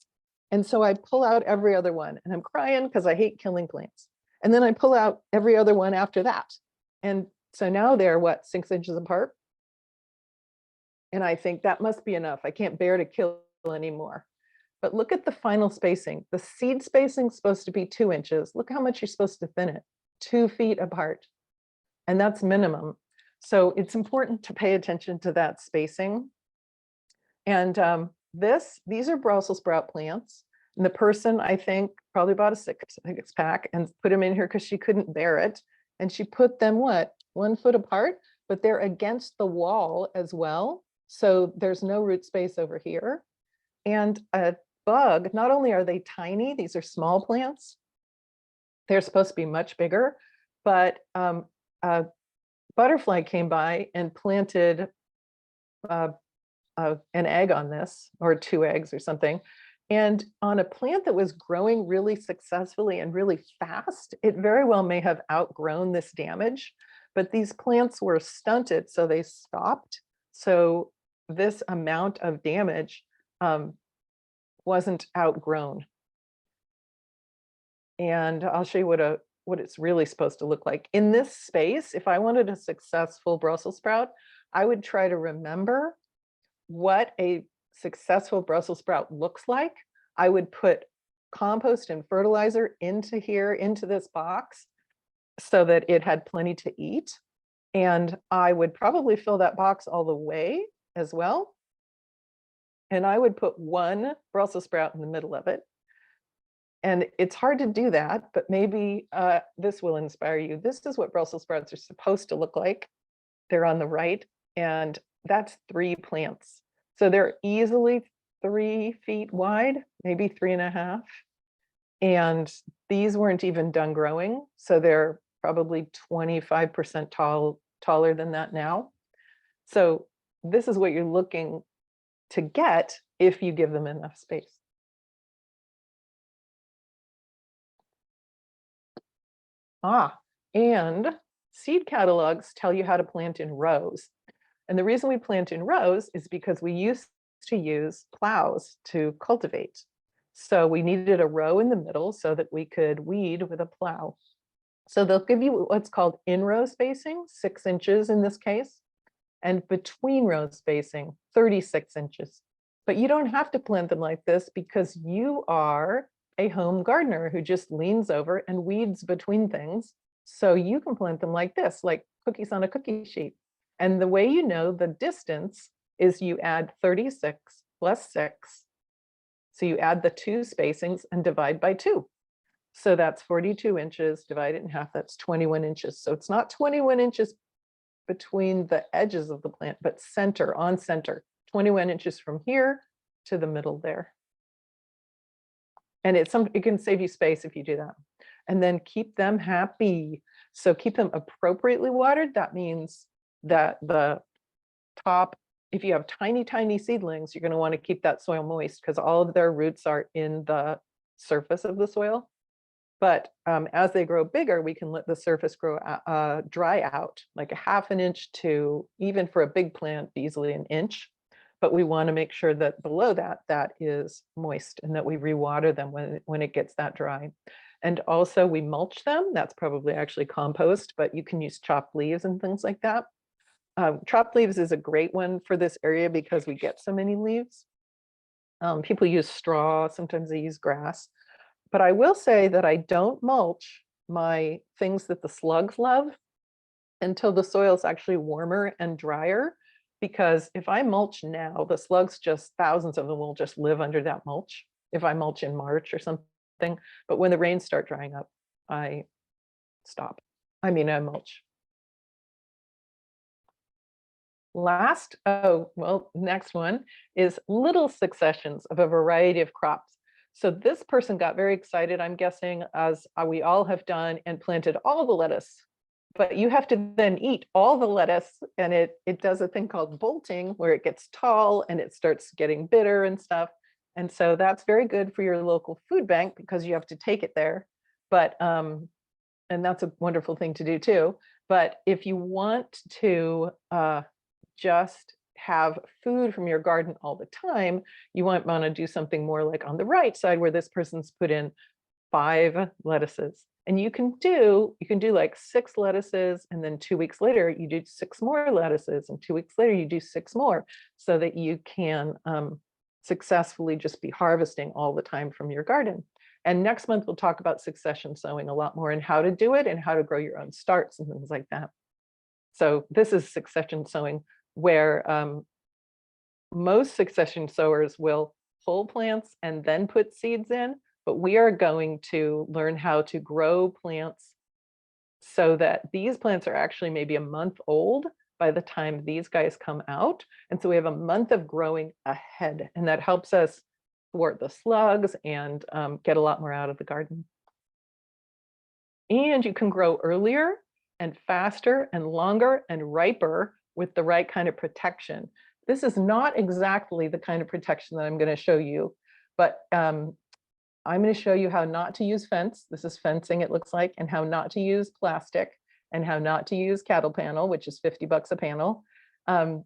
A: And so I pull out every other one, and I'm crying because I hate killing plants. And then I pull out every other one after that. And so now they're what, 6 inches apart? And I think that must be enough. I can't bear to kill anymore. But look at the final spacing. The seed spacing is supposed to be 2 inches. Look how much you're supposed to thin it, 2 feet apart. And that's minimum. So it's important to pay attention to that spacing. And these are Brussels sprout plants. And the person, I think, probably bought a six-pack and put them in here because she couldn't bear it. And she put them, what, 1 foot apart? But they're against the wall as well. So there's no root space over here. And a bug, not only are they tiny, these are small plants, they're supposed to be much bigger, but a butterfly came by and planted an egg on this, or 2 eggs or something. And on a plant that was growing really successfully and really fast, it very well may have outgrown this damage, but these plants were stunted, so they stopped. So this amount of damage wasn't outgrown. And I'll show you what it's really supposed to look like. In this space, if I wanted a successful Brussels sprout, I would try to remember what a successful Brussels sprout looks like. I would put compost and fertilizer into here, into this box, so that it had plenty to eat. And I would probably fill that box all the way as well. And I would put 1 Brussels sprout in the middle of it. And it's hard to do that, but maybe this will inspire you. This is what Brussels sprouts are supposed to look like. They're on the right, and that's 3 plants. So they're easily 3 feet wide, maybe 3.5. And these weren't even done growing. So they're probably 25% taller than that now. So this is what you're looking to get if you give them enough space. And seed catalogs tell you how to plant in rows. And the reason we plant in rows is because we used to use plows to cultivate. So we needed a row in the middle so that we could weed with a plow. So they'll give you what's called in-row spacing, 6 inches in this case, and between row spacing, 36 inches. But you don't have to plant them like this because you are a home gardener who just leans over and weeds between things. So you can plant them like this, like cookies on a cookie sheet. And the way you know the distance is you add 36 plus 6. So you add the 2 spacings and divide by 2. So that's 42 inches, divide it in half, that's 21 inches. So it's not 21 inches between the edges of the plant, but center, on center, 21 inches from here to the middle there. And it can save you space if you do that. And then keep them happy. So keep them appropriately watered. That means that the top, if you have tiny, tiny seedlings, you're going to want to keep that soil moist because all of their roots are in the surface of the soil. But as they grow bigger, we can let the surface grow dry out, like a ½ an inch to, even for a big plant, easily an inch. But we want to make sure that below that, that is moist and that we rewater them when it gets that dry. And also we mulch them. That's probably actually compost, but you can use chopped leaves and things like that. Chopped leaves is a great one for this area because we get so many leaves. People use straw, sometimes they use grass. But I will say that I don't mulch my things that the slugs love until the soil is actually warmer and drier. Because if I mulch now, the slugs, just thousands of them will just live under that mulch if I mulch in March or something. But when the rains start drying up, I stop. I mulch. Next one is little successions of a variety of crops. So this person got very excited, I'm guessing, as we all have done, and planted all the lettuce. But you have to then eat all the lettuce, and it does a thing called bolting, where it gets tall and it starts getting bitter and stuff. And so that's very good for your local food bank because you have to take it there. But and that's a wonderful thing to do too. But if you want to just have food from your garden all the time, you might want to do something more like on the right side where this person's put in 5 lettuces. And you can do like 6 lettuces, and then 2 weeks later you do 6 more lettuces, and 2 weeks later you do 6 more, so that you can successfully just be harvesting all the time from your garden. And next month we'll talk about succession sowing a lot more and how to do it and how to grow your own starts and things like that. So this is succession sowing, where most succession sowers will pull plants and then put seeds in, but we are going to learn how to grow plants so that these plants are actually maybe a month old by the time these guys come out. And so we have a month of growing ahead, and that helps us thwart the slugs and get a lot more out of the garden. And you can grow earlier and faster and longer and riper with the right kind of protection. This is not exactly the kind of protection that I'm going to show you, but I'm going to show you how not to use fence. This is fencing, it looks like, and how not to use plastic, and how not to use cattle panel, which is $50 a panel,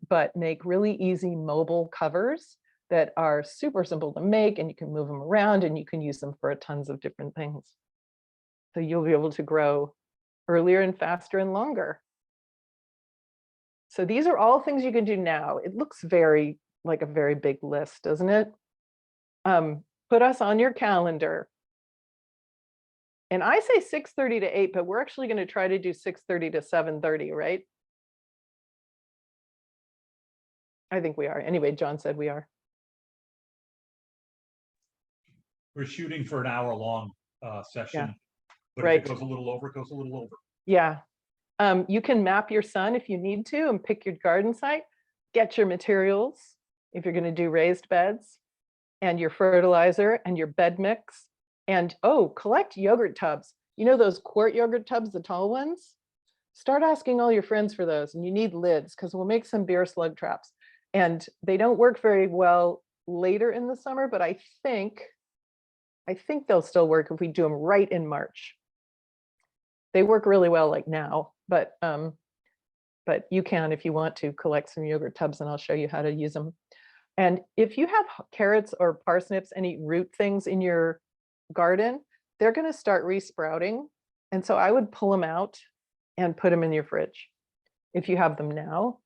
A: but make really easy mobile covers that are super simple to make, and you can move them around and you can use them for tons of different things. So you'll be able to grow earlier and faster and longer. So these are all things you can do now. It looks very like a very big list, doesn't it? Put us on your calendar. And I say 6:30 to 8, but we're actually going to try to do 6:30 to 7:30, right? I think we are. Anyway, John said we are.
B: We're shooting for an hour-long session, but
A: right.
B: if it goes a little over, it goes a little over.
A: Yeah. You can map your sun if you need to and pick your garden site. Get your materials if you're going to do raised beds, and your fertilizer and your bed mix. And oh, collect yogurt tubs. You know those quart yogurt tubs, the tall ones? Start asking all your friends for those, and you need lids because we'll make some beer slug traps. And they don't work very well later in the summer, but I think they'll still work if we do them right in March. They work really well like now, but you can, if you want to, collect some yogurt tubs, and I'll show you how to use them. And if you have carrots or parsnips, any root things in your garden, they're going to start resprouting. And so I would pull them out and put them in your fridge if you have them now.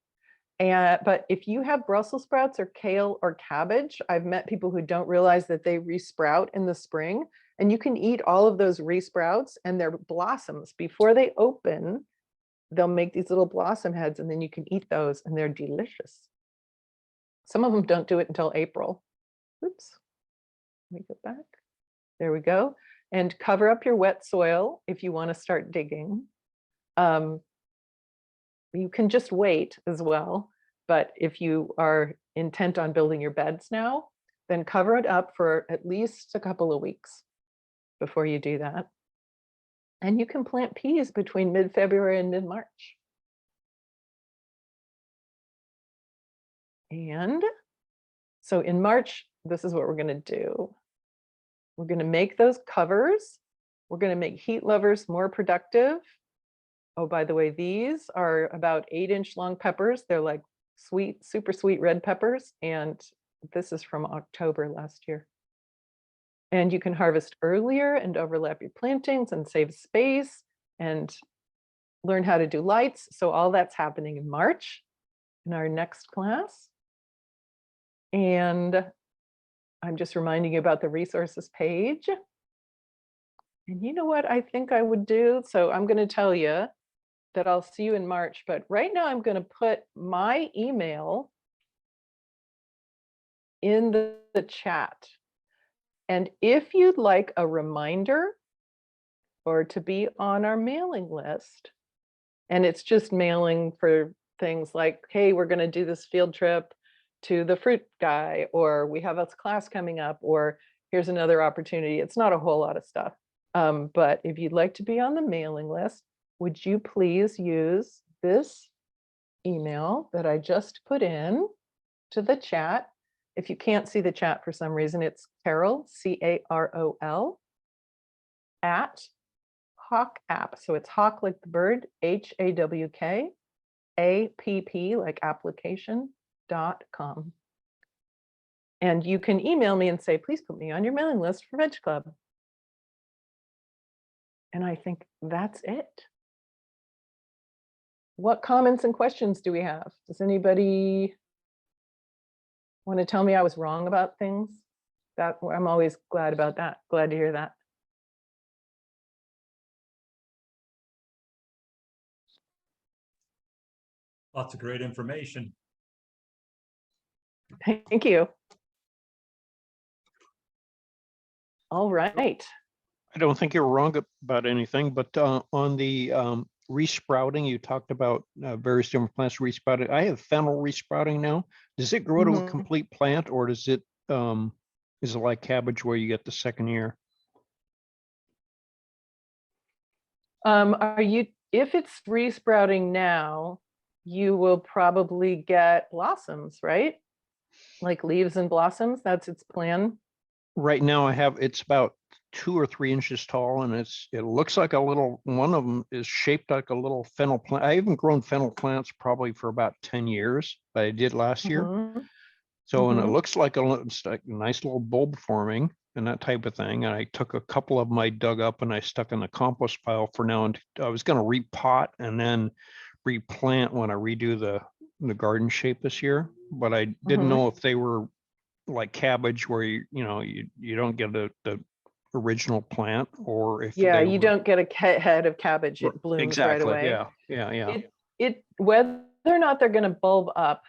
A: But if you have Brussels sprouts or kale or cabbage, I've met people who don't realize that they resprout in the spring, and you can eat all of those resprouts and their blossoms before they open. They'll make these little blossom heads, and then you can eat those, and they're delicious. Some of them don't do it until April. Oops, let me go back. There we go. And cover up your wet soil if you want to start digging. You can just wait as well, but if you are intent on building your beds now, then cover it up for at least a couple of weeks before you do that. And you can plant peas between mid-February and mid-March. And so in March, this is what we're going to do. We're going to make those covers. We're going to make heat lovers more productive. Oh, by the way, these are about 8-inch long peppers. They're like sweet, super sweet red peppers. And this is from October last year. And you can harvest earlier and overlap your plantings and save space and learn how to do lights. So all that's happening in March in our next class. And I'm just reminding you about the resources page. And you know what I think I would do? So I'm going to tell you that I'll see you in March, but right now I'm going to put my email in the chat. And if you'd like a reminder or to be on our mailing list, and it's just mailing for things like, hey, we're going to do this field trip to the fruit guy, or we have a class coming up, or here's another opportunity. It's not a whole lot of stuff. But if you'd like to be on the mailing list, would you please use this email that I just put in to the chat? If you can't see the chat for some reason, it's Carol, C-A-R-O-L, at Hawk App. So it's Hawk like the bird, H-A-W-K, A-P-P like application.com. And you can email me and say, please put me on your mailing list for Veg Club. And I think that's it. What comments and questions do we have? Does anybody want to tell me I was wrong about things? That I'm always glad about that. Glad to hear that.
B: Lots of great information.
A: Thank you. All right.
D: I don't think you're wrong about anything, but on the resprouting. You talked about various different plants resprouting. I have fennel resprouting now. Does it grow to a
A: Mhm.
D: complete plant, or does it, is it like cabbage where you get the second year?
A: If it's resprouting now, you will probably get blossoms, right? Like leaves and blossoms, that's its plan.
D: Right now I have, it's about 2 or 3 inches tall, and it looks like a little, one of them is shaped like a little fennel plant. I haven't grown fennel plants probably for about 10 years, but I did last year.
A: Mhm.
D: So, and it
A: Mhm.
D: looks like it's like a nice little bulb forming and that type of thing. And I took a couple of them I dug up and I stuck in the compost pile for now. And I was going to repot and then replant when I redo the garden shape this year. But I didn't
A: Mhm.
D: know if they were like cabbage where you don't get the original plant, or if
A: Yeah,
D: they
A: you
D: were
A: don't get a head of cabbage, it blooms right
D: exactly.
A: away.
D: Yeah.
A: Whether or not they're going to bulb up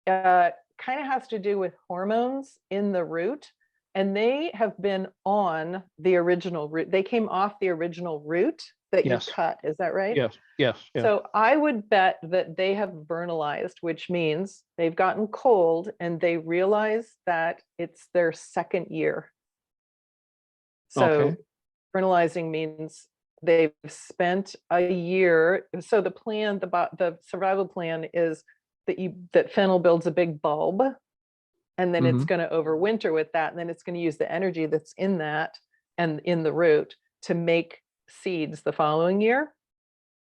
A: kind of has to do with hormones in the root, and they have been on the original root. They came off the original root that you
D: Yes.
A: cut. Is that right?
D: Yes.
A: So I would bet that they have vernalized, which means they've gotten cold and they realize that it's their second year. So
D: Okay.
A: vernalizing means they've spent a year. So the plan, the survival plan is that fennel builds a big bulb, and then it's
D: Mhm.
A: going to overwinter with that, and then it's going to use the energy that's in that and in the root to make seeds the following year.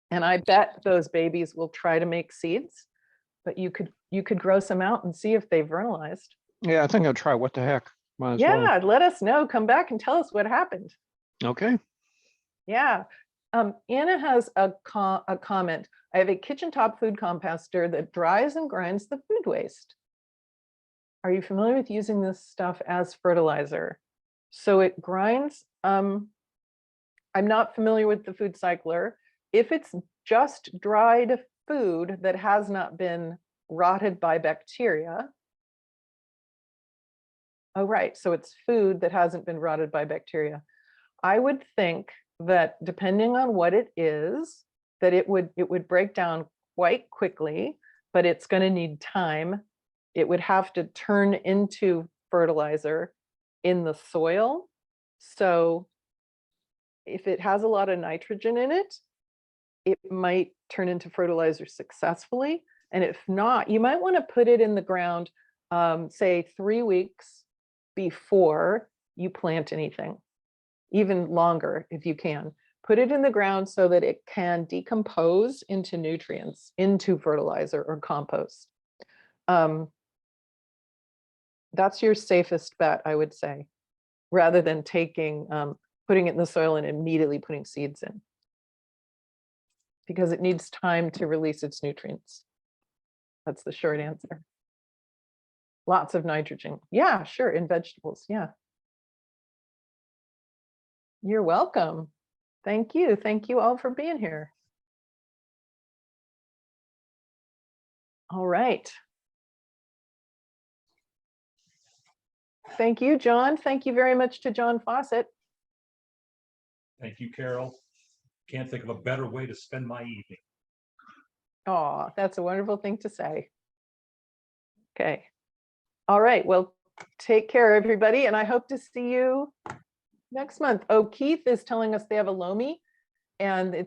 A: And I bet those babies will try to make seeds, but you could grow some out and see if they vernalized.
D: Yeah, I think I'll try. What the heck? Might as well.
A: Yeah, let us know. Come back and tell us what happened.
D: Okay.
A: Yeah. Anna has a comment. I have a kitchen top food composter that dries and grinds the food waste. Are you familiar with using this stuff as fertilizer? So it grinds. I'm not familiar with the food cycler. If it's just dried food that has not been rotted by bacteria. Oh, right. So it's food that hasn't been rotted by bacteria. I would think that depending on what it is, that it would break down quite quickly, but it's going to need time. It would have to turn into fertilizer in the soil. So if it has a lot of nitrogen in it, it might turn into fertilizer successfully. And if not, you might want to put it in the ground, say 3 weeks before you plant anything, even longer if you can. Put it in the ground so that it can decompose into nutrients, into fertilizer or compost. That's your safest bet, I would say, rather than putting it in the soil and immediately putting seeds in, because it needs time to release its nutrients. That's the short answer. Lots of nitrogen. Yeah, sure, in vegetables, yeah. You're welcome. Thank you. Thank you all for being here. All right. Thank you, John. Thank you very much to John Fawcett.
B: Thank you, Carol. Can't think of a better way to spend my evening.
A: Oh, that's a wonderful thing to say. Okay. All right. Well, take care, everybody. And I hope to see you next month. Oh, Keith is telling us they have a Lomi, and it's